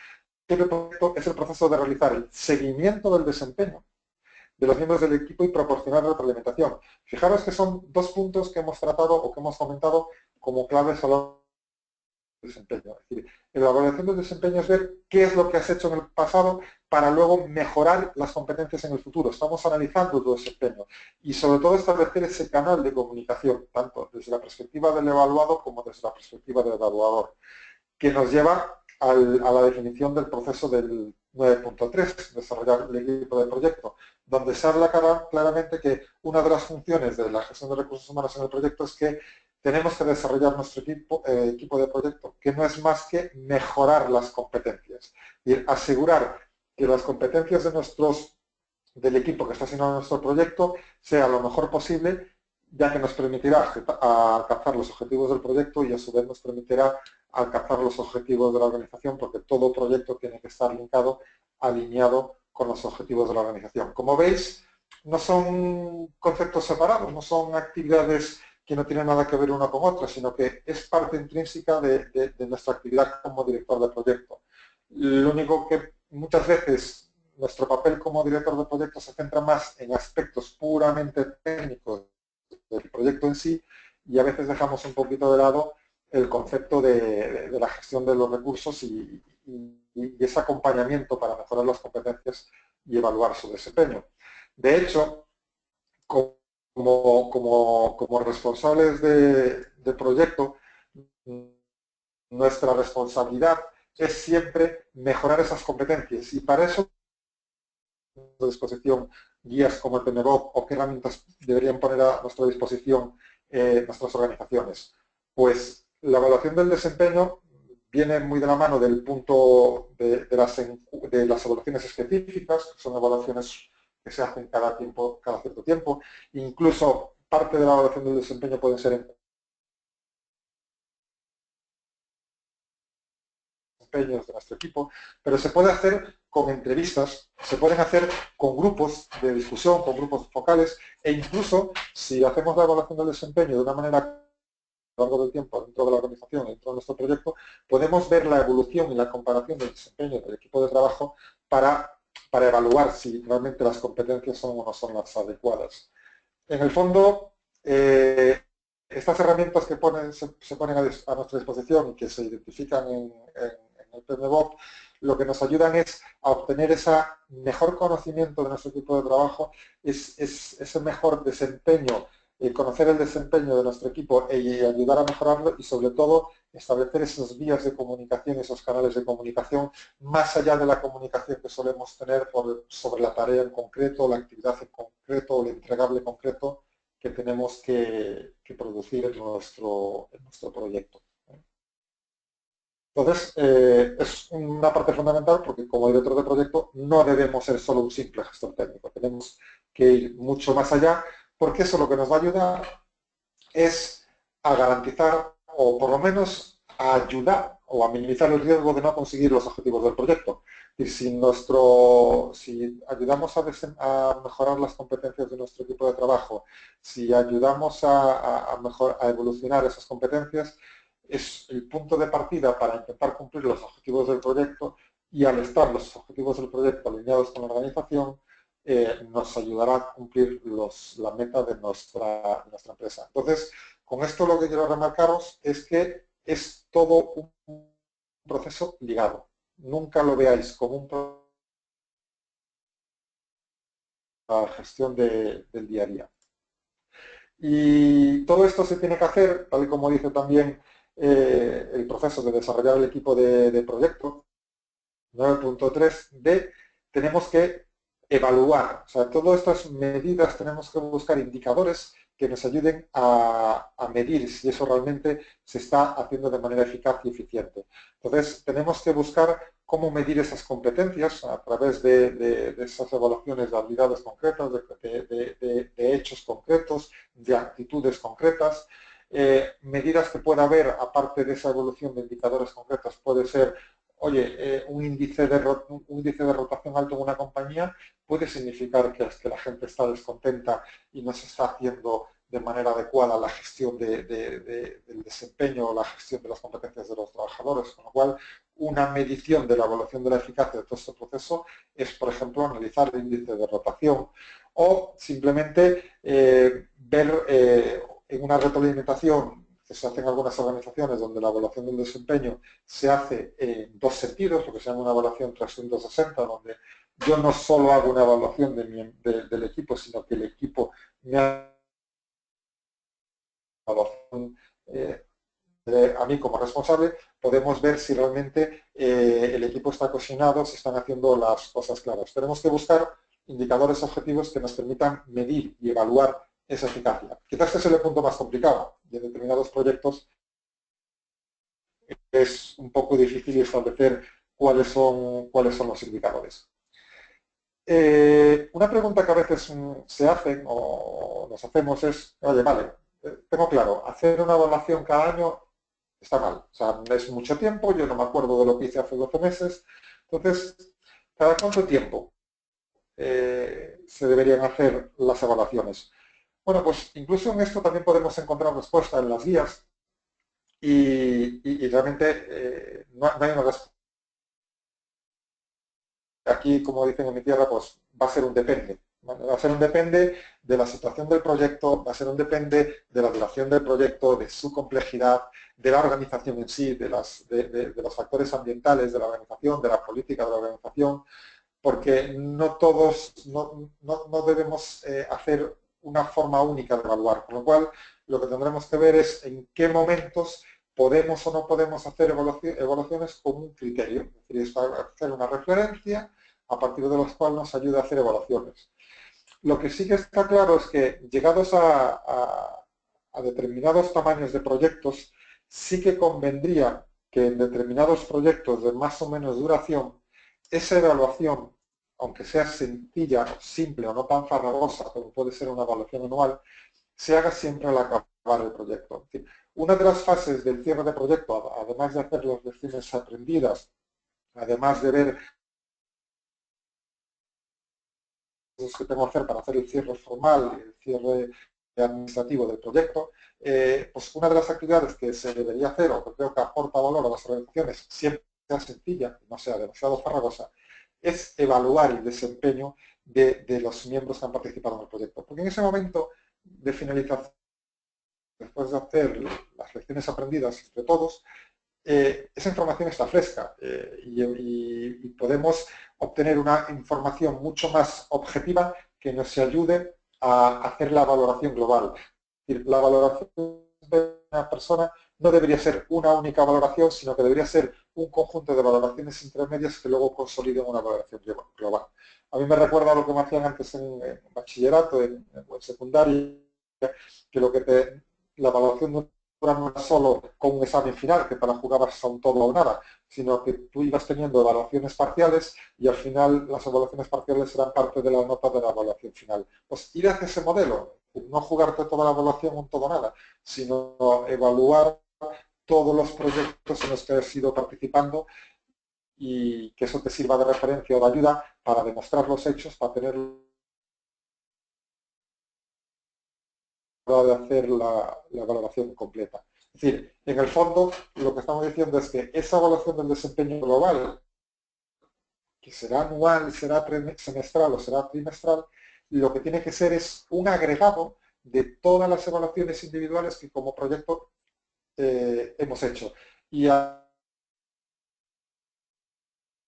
el proyecto es el proceso de realizar el seguimiento del desempeño de los miembros del equipo y proporcionar retroalimentación. Fijaros que son 2 puntos que hemos tratado o que hemos comentado como claves a la hora del desempeño. Es decir, la evaluación del desempeño es ver qué es lo que has hecho en el pasado para luego mejorar las competencias en el futuro. Estamos analizando tu desempeño y sobre todo establecer ese canal de comunicación, tanto desde la perspectiva del evaluado como desde la perspectiva del evaluador, que nos lleva a la definición del proceso del 9.3, desarrollar el equipo de proyecto, donde se habla claramente que una de las funciones de la gestión de recursos humanos en el proyecto es que tenemos que desarrollar nuestro equipo de proyecto, que no es más que mejorar las competencias y asegurar que las competencias del equipo que está haciendo nuestro proyecto sea lo mejor posible, ya que nos permitirá alcanzar los objetivos del proyecto y a su vez nos permitirá alcanzar los objetivos de la organización, porque todo proyecto tiene que estar alineado con los objetivos de la organización. Como veis, no son conceptos separados, no son actividades que no tienen nada que ver una con otra, sino que es parte intrínseca de nuestra actividad como director de proyecto. Lo único que muchas veces nuestro papel como director de proyecto se centra más en aspectos puramente técnicos del proyecto en sí y a veces dejamos un poquito de lado el concepto de la gestión de los recursos y ese acompañamiento para mejorar las competencias y evaluar su desempeño. De hecho, como responsables de proyecto, nuestra responsabilidad es siempre mejorar esas competencias y para eso a disposición guías como el PMBOK o qué herramientas deberían poner a nuestra disposición nuestras organizaciones. Pues la evaluación del desempeño viene muy de la mano del punto de las evaluaciones específicas, que son evaluaciones que se hacen cada cierto tiempo. Incluso parte de la evaluación del desempeño pueden ser desempeños de nuestro equipo, pero se puede hacer con entrevistas, se pueden hacer con grupos de discusión, con grupos focales, e incluso si hacemos la evaluación del desempeño de una manera a lo largo del tiempo dentro de la organización, dentro de nuestro proyecto, podemos ver la evolución y la comparación del desempeño del equipo de trabajo para evaluar si realmente las competencias son o no son las adecuadas. En el fondo, estas herramientas que se ponen a nuestra disposición y que se identifican en el PMBOK, lo que nos ayudan es a obtener ese mejor conocimiento de nuestro equipo de trabajo, ese mejor desempeño, conocer el desempeño de nuestro equipo y ayudar a mejorarlo, y sobre todo establecer esas vías de comunicación, esos canales de comunicación, más allá de la comunicación que solemos tener sobre la tarea en concreto, la actividad en concreto o el entregable concreto que tenemos que producir en nuestro proyecto. Entonces, es una parte fundamental porque como director de proyecto no debemos ser solo un simple gestor técnico, tenemos que ir mucho más allá, porque eso lo que nos va a ayudar es a garantizar, o por lo menos a ayudar o a minimizar el riesgo de no conseguir los objetivos del proyecto. Y si ayudamos a mejorar las competencias de nuestro equipo de trabajo, si ayudamos a evolucionar esas competencias, es el punto de partida para intentar cumplir los objetivos del proyecto, y al estar los objetivos del proyecto alineados con la organización, nos ayudará a cumplir la meta de nuestra empresa. Entonces, con esto lo que quiero remarcaros es que es todo un proceso ligado. Nunca lo veáis como un proceso de gestión del día a día. Y todo esto se tiene que hacer, tal y como dice también el proceso de desarrollar el equipo de proyecto, 9.3d, tenemos que evaluar. O sea, todas estas medidas tenemos que buscar indicadores que nos ayuden a medir si eso realmente se está haciendo de manera eficaz y eficiente. Entonces, tenemos que buscar cómo medir esas competencias a través de esas evaluaciones de habilidades concretas, de hechos concretos, de actitudes concretas. Medidas que pueda haber, aparte de esa evolución de indicadores concretos, puede ser, oye, un índice de rotación alto en una compañía puede significar que la gente está descontenta y no se está haciendo de manera adecuada la gestión del desempeño o la gestión de las competencias de los trabajadores, con lo cual una medición de la evaluación de la eficacia de todo este proceso es, por ejemplo, analizar el índice de rotación, o simplemente ver en una retroalimentación que se hace en algunas organizaciones donde la evaluación del desempeño se hace en dos sentidos, lo que se llama una evaluación 360, donde yo no solo hago una evaluación del equipo, sino que el equipo me hace una evaluación a mí como responsable. Podemos ver si realmente el equipo está cohesionado, si están haciendo las cosas claras. Tenemos que buscar indicadores objetivos que nos permitan medir y evaluar esa eficacia. Quizás este es el punto más complicado, y en determinados proyectos es un poco difícil establecer cuáles son los indicadores. Una pregunta que a veces se hacen o nos hacemos es, oye, vale, tengo claro, hacer una evaluación cada año está mal. O sea, es mucho tiempo, yo no me acuerdo de lo que hice hace 12 meses. Entonces, ¿cada cuánto tiempo se deberían hacer las evaluaciones? Bueno, pues incluso en esto también podemos encontrar respuesta en las guías, y realmente no hay una respuesta. Aquí, como dicen en mi tierra, pues va a ser un depende. ¿Vale? Va a ser un depende de la situación del proyecto, va a ser un depende de la duración del proyecto, de su complejidad, de la organización en sí, de los factores ambientales de la organización, de la política de la organización, porque no debemos hacer una forma única de evaluar, con lo cual lo que tendremos que ver es en qué momentos podemos o no podemos hacer evaluaciones con un criterio, es decir, hacer una referencia a partir de los cuales nos ayuda a hacer evaluaciones. Lo que sí que está claro es que llegados a determinados tamaños de proyectos, sí que convendría que en determinados proyectos de más o menos duración, esa evaluación, aunque sea sencilla, simple o no tan farragosa como puede ser una evaluación anual, se haga siempre al acabar el proyecto. Es decir, una de las fases del cierre de proyecto, además de hacer las lecciones aprendidas, además de ver que tengo que hacer para hacer el cierre formal, el cierre administrativo del proyecto, pues una de las actividades que se debería hacer, o que creo que aporta valor a las organizaciones, siempre sea sencilla, no sea demasiado farragosa, es evaluar el desempeño de los miembros que han participado en el proyecto. Porque en ese momento de finalización, después de hacer las lecciones aprendidas entre todos, esa información está fresca y podemos obtener una información mucho más objetiva que nos ayude a hacer la valoración global. Es decir, la valoración de una persona no debería ser una única valoración, sino que debería ser un conjunto de valoraciones intermedias que luego consoliden una valoración global. A mí me recuerda a lo que me hacían antes en bachillerato, en secundaria, que la evaluación no era solo con un examen final, que te la jugabas a un todo o nada, sino que tú ibas teniendo evaluaciones parciales y al final las evaluaciones parciales eran parte de la nota de la evaluación final. Pues ir hacia ese modelo, no jugarte toda la evaluación un todo o nada, sino evaluar todos los proyectos en los que has ido participando y que eso te sirva de referencia o de ayuda para demostrar los hechos, para tener de hacer la valoración completa. Es decir, en el fondo lo que estamos diciendo es que esa evaluación del desempeño global, que será anual, será semestral o será trimestral, lo que tiene que ser es un agregado de todas las evaluaciones individuales que como proyecto hemos hecho. Y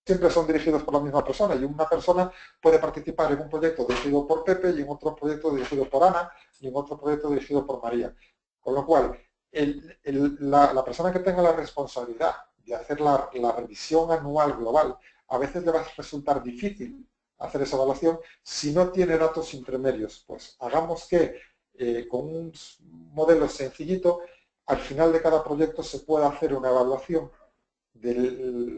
siempre son dirigidos por la misma persona y una persona puede participar en un proyecto dirigido por Pepe y en otro proyecto dirigido por Ana y en otro proyecto dirigido por María. Con lo cual, la persona que tenga la responsabilidad de hacer la revisión anual global, a veces le va a resultar difícil hacer esa evaluación si no tiene datos intermedios. Pues hagamos que con un modelo sencillito, al final de cada proyecto se pueda hacer una evaluación de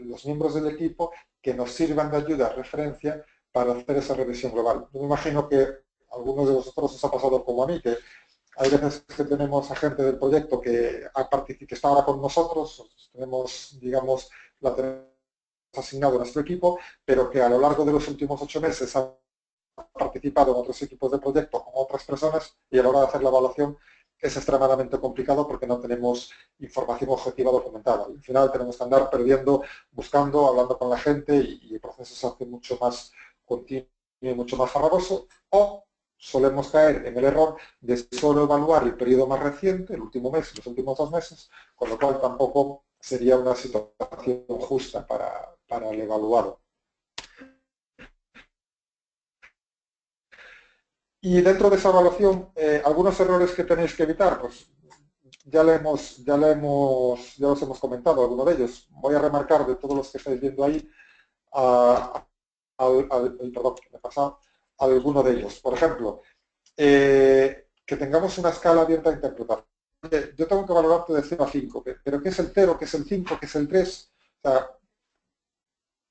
los miembros del equipo que nos sirvan de ayuda, referencia, para hacer esa revisión global. Yo me imagino que a algunos de vosotros os ha pasado como a mí, que hay veces que tenemos a gente del proyecto que está ahora con nosotros, tenemos, digamos, la tenemos asignado a nuestro equipo, pero que a lo largo de los últimos 8 meses ha participado en otros equipos de proyecto con otras personas y a la hora de hacer la evaluación es extremadamente complicado porque no tenemos información objetiva documentada. Al final tenemos que andar perdiendo, buscando, hablando con la gente y el proceso se hace mucho más continuo y mucho más farragoso, o solemos caer en el error de solo evaluar el periodo más reciente, el último mes, los últimos 2 meses, con lo cual tampoco sería una situación justa para el evaluado. Y dentro de esa evaluación, algunos errores que tenéis que evitar, pues ya los hemos comentado, algunos de ellos. Voy a remarcar de todos los que estáis viendo ahí, perdón, me he pasado, alguno de ellos. Por ejemplo, que tengamos una escala abierta de interpretación. Yo tengo que valorarte de 0 a 5, pero ¿qué es el 0? ¿Qué es el 5? ¿Qué es el 3? O sea,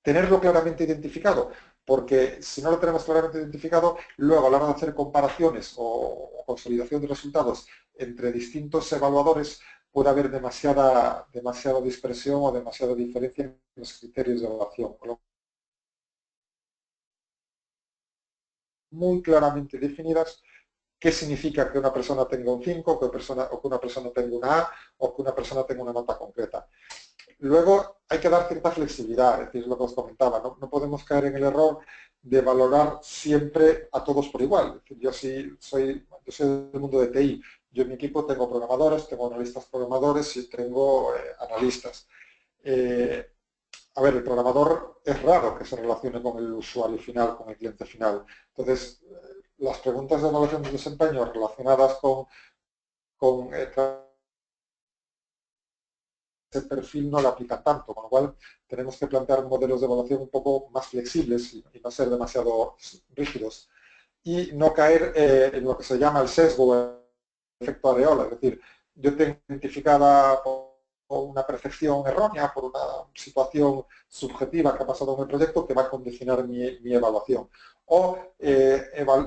tenerlo claramente identificado, porque si no lo tenemos claramente identificado, luego a la hora de hacer comparaciones o consolidación de resultados entre distintos evaluadores, puede haber demasiada dispersión o demasiada diferencia en los criterios de evaluación. Muy claramente definidas qué significa que una persona tenga un 5, o que una persona tenga una A, o que una persona tenga una nota concreta. Luego hay que dar cierta flexibilidad, es decir, lo que os comentaba, no podemos caer en el error de valorar siempre a todos por igual. Es decir, yo soy del mundo de TI, yo en mi equipo tengo programadores, tengo analistas programadores y tengo analistas. Eh, a ver, el programador es raro que se relacione con el usuario final, con el cliente final. Entonces, las preguntas de evaluación de desempeño relacionadas con ese perfil no lo aplica tanto, con lo cual tenemos que plantear modelos de evaluación un poco más flexibles y no ser demasiado rígidos. Y no caer en lo que se llama el sesgo, el efecto areola, es decir, yo tengo identificada una percepción errónea por una situación subjetiva que ha pasado en el proyecto que va a condicionar mi evaluación. O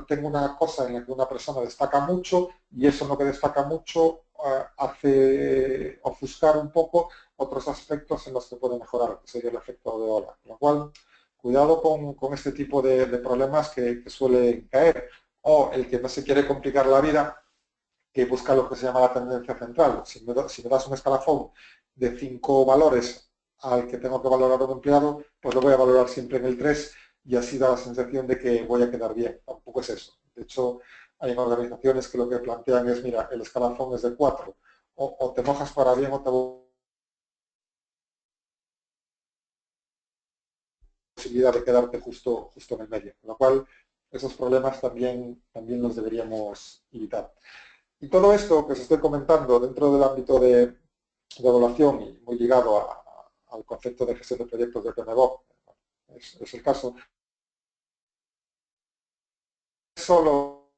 tengo una cosa en la que una persona destaca mucho y eso en lo que destaca mucho hace ofuscar un poco otros aspectos en los que puede mejorar, que sería el efecto de ola. Con lo cual, cuidado con este tipo de problemas que suelen caer. O el que no se quiere complicar la vida, que busca lo que se llama la tendencia central. Si me das un escalafón de 5 valores al que tengo que valorar a un empleado, pues lo voy a valorar siempre en el 3 y así da la sensación de que voy a quedar bien. Tampoco es eso. De hecho, hay organizaciones que lo que plantean es, mira, el escalafón es de 4. O te mojas para bien o te posibilidad de quedarte justo en el medio, con lo cual esos problemas también los deberíamos evitar. Y todo esto que os estoy comentando dentro del ámbito de evaluación y muy ligado al concepto de gestión de proyectos de PMBOK, es el caso, no solo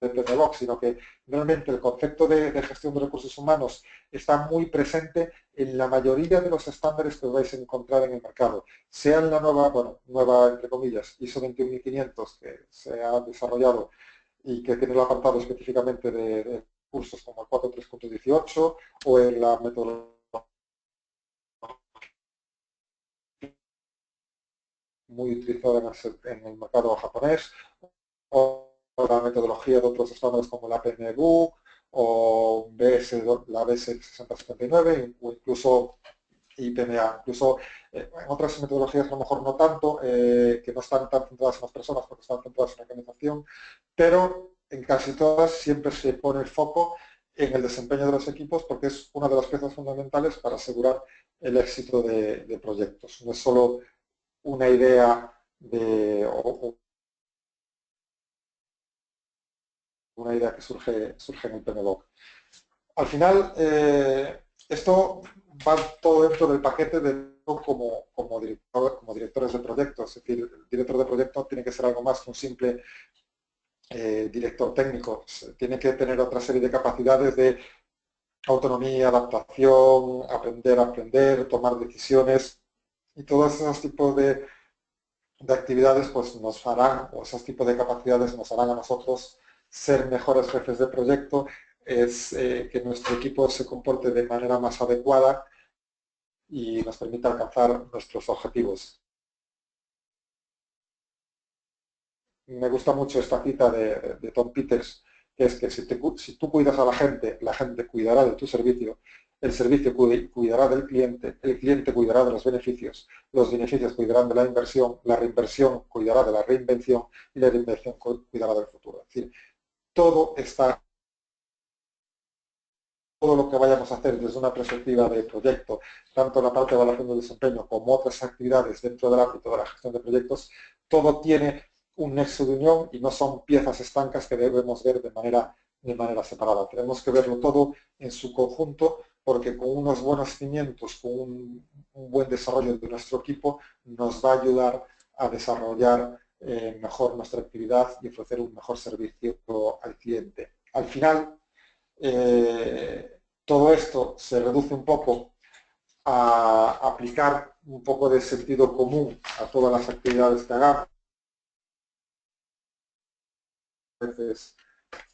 de PMBOK, sino que realmente el concepto de gestión de recursos humanos está muy presente en la mayoría de los estándares que os vais a encontrar en el mercado, sea en la nueva entre comillas, ISO 21500 que se ha desarrollado y que tiene el apartado específicamente de cursos como el 4.3.18 o en la metodología muy utilizada en el mercado japonés, o la metodología de otros estándares como la PMBOK o la BS 6079 o incluso IPMA. Incluso en otras metodologías a lo mejor no tanto, que no están tan centradas en las personas porque están centradas en la organización, pero en casi todas siempre se pone el foco en el desempeño de los equipos porque es una de las piezas fundamentales para asegurar el éxito de proyectos. No es solo una idea o una idea que surge en el PMBOK. Al final, esto va todo dentro del paquete de como directores de proyectos. Es decir, el director de proyecto tiene que ser algo más que un simple director técnico. Tiene que tener otra serie de capacidades de autonomía, adaptación, aprender a aprender, tomar decisiones y todos esos tipos de actividades pues nos harán, o esos tipos de capacidades nos harán a nosotros ser mejores jefes de proyecto, es que nuestro equipo se comporte de manera más adecuada y nos permita alcanzar nuestros objetivos. Me gusta mucho esta cita de Tom Peters, que es que si tú cuidas a la gente cuidará de tu servicio, el servicio cuidará del cliente, el cliente cuidará de los beneficios cuidarán de la reinversión cuidará de la reinvención y la reinvención cuidará del futuro. Es decir, todo está, todo lo que vayamos a hacer desde una perspectiva de proyecto, tanto la parte de evaluación del desempeño como otras actividades dentro del ámbito de la gestión de proyectos, todo tiene un nexo de unión y no son piezas estancas que debemos ver de manera separada. Tenemos que verlo todo en su conjunto porque con unos buenos cimientos, con un buen desarrollo de nuestro equipo, nos va a ayudar a desarrollar mejor nuestra actividad y ofrecer un mejor servicio al cliente. Al final, todo esto se reduce un poco a aplicar un poco de sentido común a todas las actividades que hagamos. A veces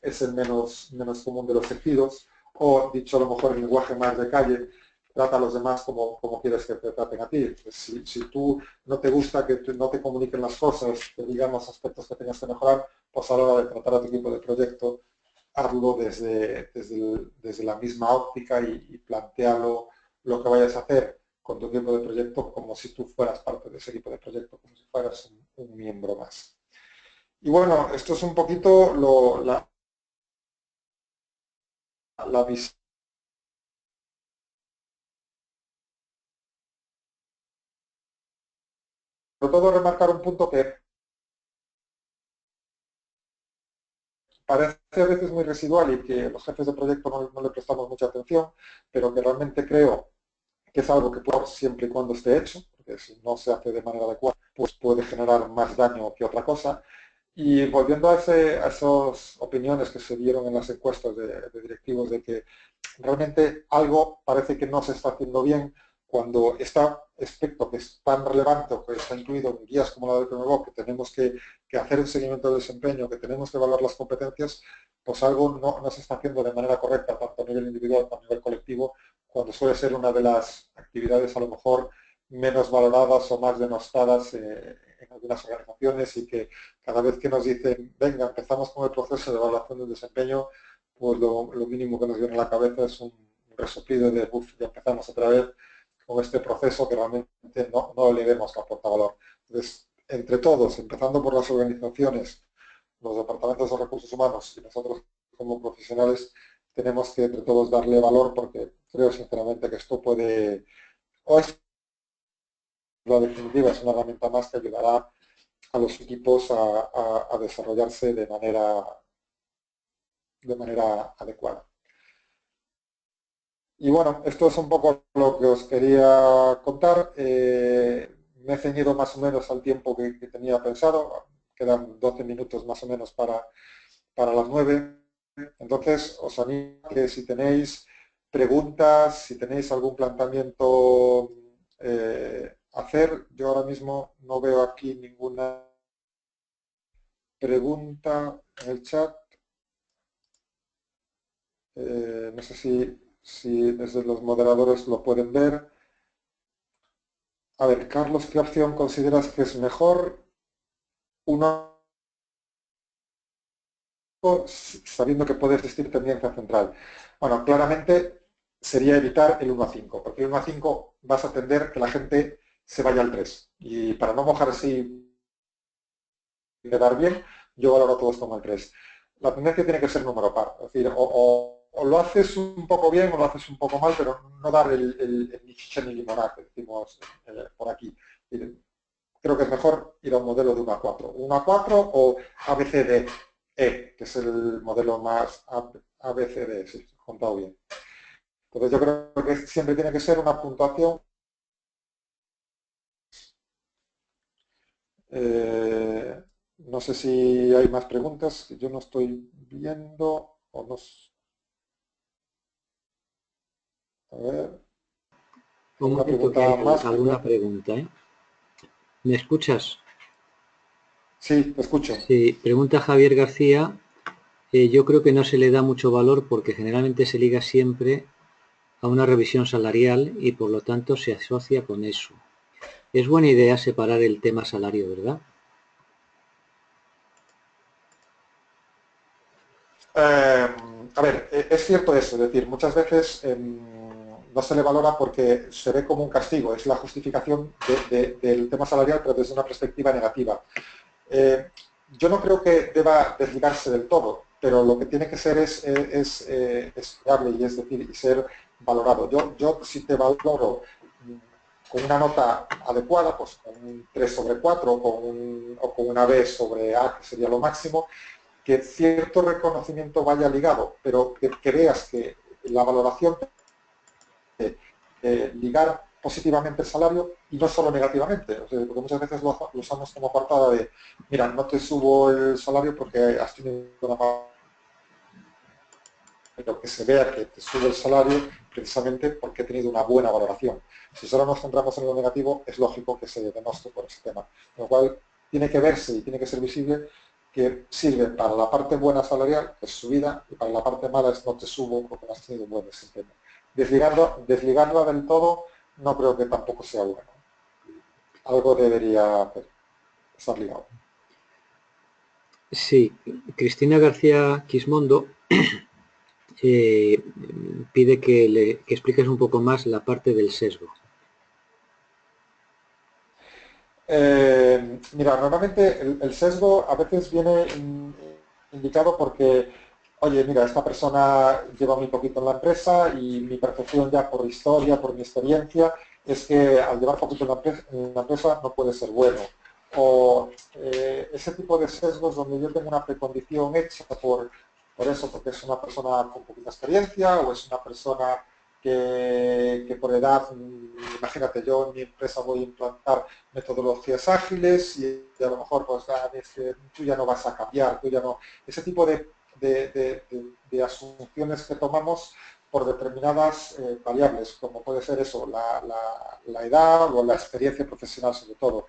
es el menos común de los sentidos, o dicho a lo mejor en lenguaje más de calle, trata a los demás como quieres que te traten a ti. Pues si tú no te gusta que no te comuniquen las cosas, que digan los aspectos que tengas que mejorar, pues a la hora de tratar a tu equipo de proyecto, hazlo desde la misma óptica y plantealo lo que vayas a hacer con tu equipo de proyecto como si tú fueras parte de ese equipo de proyecto, como si fueras un miembro más. Y bueno, esto es un poquito la visión. Sobre todo remarcar un punto que parece a veces muy residual y que los jefes de proyecto no le prestamos mucha atención, pero que realmente creo que es algo que puede siempre y cuando esté hecho, porque si no se hace de manera adecuada, pues puede generar más daño que otra cosa. Y volviendo a esas opiniones que se dieron en las encuestas de directivos de que realmente algo parece que no se está haciendo bien cuando este aspecto que es tan relevante o que está incluido en guías como la del PMBOK, que tenemos que hacer un seguimiento del desempeño, que tenemos que evaluar las competencias, pues algo no se está haciendo de manera correcta, tanto a nivel individual como a nivel colectivo, cuando suele ser una de las actividades a lo mejor menos valoradas o más denostadas en algunas organizaciones y que cada vez que nos dicen, venga, empezamos con el proceso de evaluación del desempeño, pues lo mínimo que nos viene a la cabeza es un resoplido de, uff, ya empezamos otra vez con este proceso que realmente no le vemos que aporta valor. Entonces, entre todos, empezando por las organizaciones, los departamentos de recursos humanos y nosotros como profesionales, tenemos que entre todos darle valor porque creo sinceramente que esto puede, o es la definitiva es una herramienta más que ayudará a los equipos a desarrollarse de manera adecuada. Y bueno, esto es un poco lo que os quería contar. Me he ceñido más o menos al tiempo que tenía pensado. Quedan 12 minutos más o menos para las 9. Entonces, os animo a que si tenéis preguntas, si tenéis algún planteamiento hacer, yo ahora mismo no veo aquí ninguna pregunta en el chat. No sé si desde los moderadores lo pueden ver. A ver, Carlos, ¿qué opción consideras que es mejor? Uno, sabiendo que puede existir tendencia central. Bueno, claramente sería evitar el 1 a 5, porque el 1 a 5 vas a tender que la gente se vaya al 3. Y para no mojar así y quedar bien, yo valoro todos como el 3. La tendencia tiene que ser número par. Es decir, o lo haces un poco bien o lo haces un poco mal, pero no dar ni chicha ni limonada, que decimos por aquí. Creo que es mejor ir a un modelo de 1 a 4. 1 a 4 o ABCDE, que es el modelo más ABCD, si he contado bien. Entonces yo creo que siempre tiene que ser una puntuación. No sé si hay más preguntas que yo no estoy viendo o no. A ver, Un ¿alguna momento que pregunta hay más? alguna pregunta, ¿eh? ¿Me escuchas? Sí, te escucho. Sí, pregunta Javier García. Yo creo que no se le da mucho valor porque generalmente se liga siempre a una revisión salarial y por lo tanto se asocia con eso. Es buena idea separar el tema salario, ¿verdad? A ver, es cierto eso, es decir, muchas veces no se le valora porque se ve como un castigo, es la justificación del tema salarial, pero desde una perspectiva negativa. Yo no creo que deba desligarse del todo, pero lo que tiene que ser es fiable y es decir, y ser valorado. Yo si te valoro con una nota adecuada, pues con un 3 sobre 4 o con una B sobre A, que sería lo máximo, que cierto reconocimiento vaya ligado, pero que veas que la valoración ligar positivamente el salario y no solo negativamente, o sea, porque muchas veces lo usamos como apartada de, mira, no te subo el salario porque has tenido una mala, pero que se vea que te sube el salario precisamente porque he tenido una buena valoración. Si solo nos centramos en lo negativo, es lógico que se denoste por ese tema. Con lo cual, tiene que verse y tiene que ser visible que sirve para la parte buena salarial, que es subida, y para la parte mala es no te subo porque no has tenido un buen desempeño. Desligarla del todo no creo que tampoco sea bueno. Algo debería estar ligado. Sí, Cristina García Quismondo pide que expliques un poco más la parte del sesgo. Mira, normalmente el sesgo a veces viene indicado porque, oye, mira, esta persona lleva muy poquito en la empresa y mi percepción ya por historia, por mi experiencia, es que al llevar poquito en la empresa no puede ser bueno. O ese tipo de sesgos donde yo tengo una precondición hecha por eso, porque es una persona con poquita experiencia o es una persona que por edad, imagínate, yo en mi empresa voy a implantar metodologías ágiles y a lo mejor pues es que tú ya no vas a cambiar, tú ya no. Ese tipo de asunciones que tomamos por determinadas variables, como puede ser eso, la edad o la experiencia profesional sobre todo.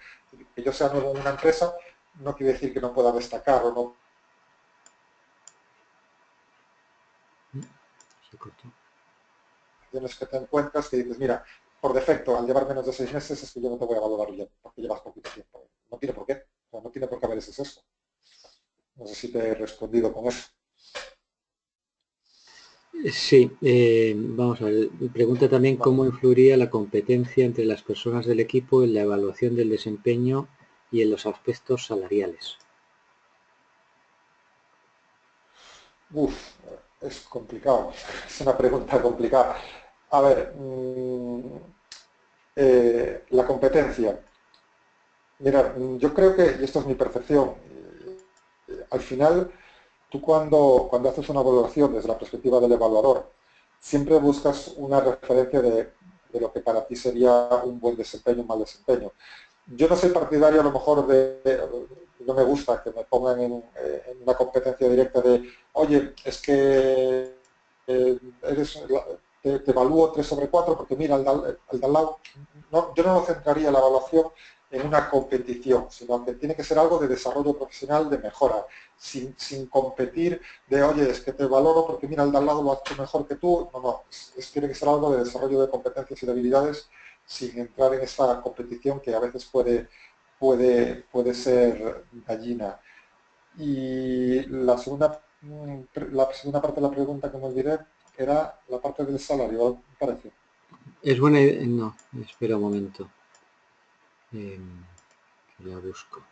Que yo sea nuevo en una empresa no quiere decir que no pueda destacar o no. Se cortó. Que te encuentras que dices, mira, por defecto, al llevar menos de 6 meses es que yo no te voy a valorar bien, porque llevas poquito tiempo. No tiene por qué, o sea, no tiene por qué haber ese sesgo. No sé si te he respondido con eso. Sí, vamos a ver. Pregunta también cómo influiría la competencia entre las personas del equipo en la evaluación del desempeño y en los aspectos salariales. Uf, es complicado, es una pregunta complicada. A ver, La competencia. Mira, yo creo que, y esto es mi percepción, al final tú cuando haces una valoración desde la perspectiva del evaluador, siempre buscas una referencia de lo que para ti sería un buen desempeño, un mal desempeño. Yo no soy partidario a lo mejor no me gusta que me pongan en una competencia directa de, oye, es que te evalúo 3 sobre 4 porque mira, al de al lado, no, yo no lo centraría la evaluación en una competición, sino que tiene que ser algo de desarrollo profesional, de mejora, sin competir de, oye, es que te valoro porque mira, el de al lado lo ha hecho mejor que tú. No, no, tiene que ser algo de desarrollo de competencias y de habilidades sin entrar en esa competición que a veces puede ser gallina. Y la segunda parte de la pregunta que me olvidé era la parte del salario, me parece. Es buena idea. No, espera un momento. La busco.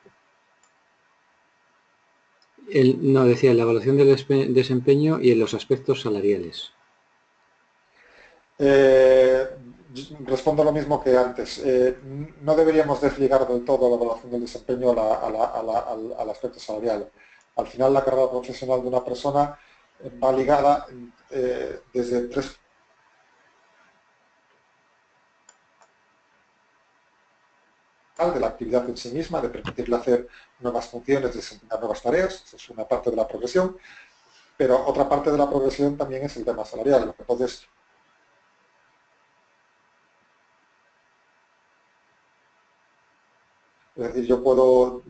No, decía la evaluación del desempeño y en los aspectos salariales. Eh, Respondo lo mismo que antes. No deberíamos desligar del todo la evaluación del desempeño al aspecto salarial. Al final, la carrera profesional de una persona va ligada desde tres de la actividad en sí misma, de permitirle hacer nuevas funciones, desempeñar nuevas tareas. Esa es una parte de la progresión. Pero otra parte de la progresión también es el tema salarial. Entonces, es decir, yo puedo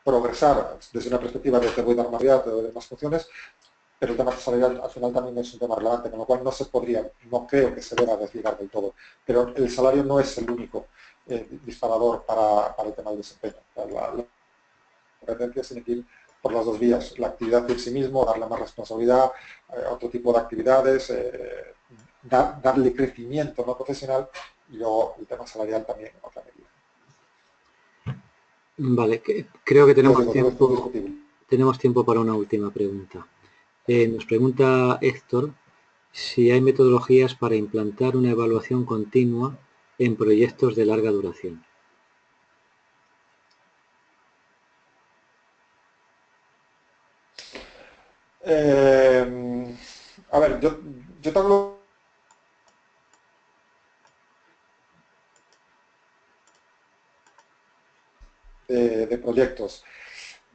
progresar desde una perspectiva de te voy a dar más variedad, te doy más funciones, pero el tema salarial al final también es un tema relevante, con lo cual no se podría, no creo que se deba desligar del todo. Pero el salario no es el único disparador para el tema del desempeño. La competencia tiene que ir por las dos vías, la actividad en sí mismo, darle más responsabilidad, otro tipo de actividades, darle crecimiento no profesional y luego el tema salarial también en otra medida. Vale, creo que Todo tenemos tiempo para una última pregunta. Nos pregunta Héctor si hay metodologías para implantar una evaluación continua en proyectos de larga duración. A ver, yo te hablo de proyectos.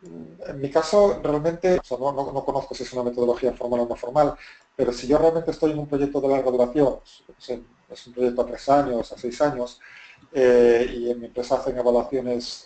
En mi caso, realmente, o sea, no conozco si es una metodología formal o no formal, pero si yo realmente estoy en un proyecto de larga duración, es un proyecto a 3 años, a 6 años, y en mi empresa hacen evaluaciones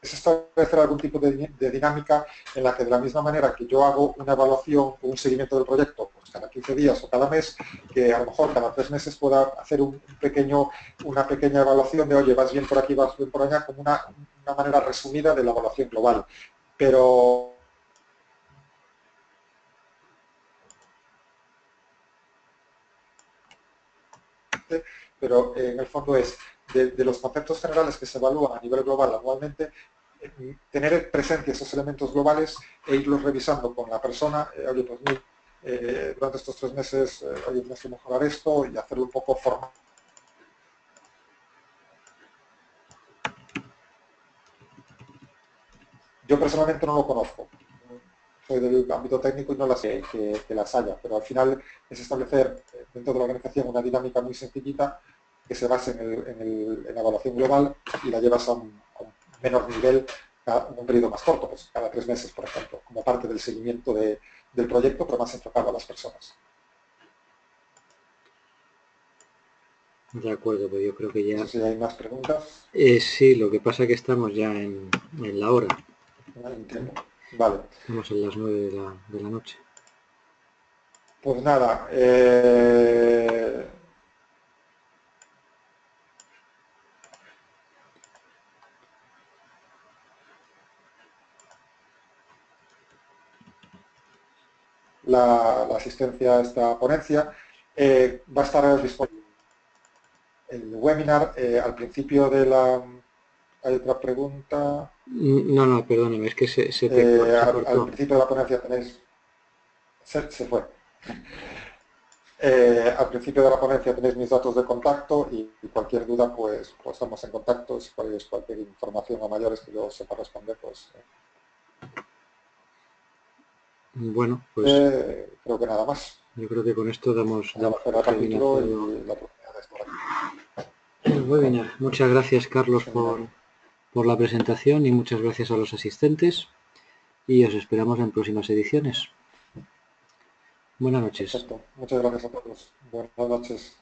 es establecer algún tipo de dinámica en la que de la misma manera que yo hago una evaluación o un seguimiento del proyecto pues cada 15 días o cada mes, que a lo mejor cada 3 meses pueda hacer una pequeña evaluación de, oye, vas bien por aquí, vas bien por allá, como una manera resumida de la evaluación global. Pero en el fondo es de los conceptos generales que se evalúan a nivel global anualmente, tener presente esos elementos globales e irlos revisando con la persona, oye, pues durante estos 3 meses, oye, tienes que mejorar esto y hacerlo un poco formal. Yo personalmente no lo conozco, soy del ámbito técnico y no las sé que las haya, pero al final es establecer dentro de la organización una dinámica muy sencillita que se base en la evaluación global y la llevas a un menor nivel en un periodo más corto, pues cada 3 meses, por ejemplo, como parte del seguimiento del proyecto, pero más enfocado a las personas. De acuerdo, pues yo creo que ya... No sé si hay más preguntas. Sí, lo que pasa es que estamos ya en la hora. Entiendo. Vale. Estamos en las 9 de la noche. Pues nada, la asistencia a esta ponencia va a estar disponible el webinar al principio de hay otra pregunta. No, perdóname, es que se te Al cortó. principio de la ponencia tenéis... Se fue. Al principio de la ponencia tenéis mis datos de contacto y cualquier duda, pues estamos en contacto. Si queréis cualquier información a mayores que yo sepa responder, pues... Bueno, pues creo que nada más. yo creo que con esto damos El capítulo y la oportunidad de estar aquí. el webinar. Muchas gracias, Carlos, por la presentación y muchas gracias a los asistentes y os esperamos en próximas ediciones. Buenas noches. Perfecto. Muchas gracias a todos. Buenas noches.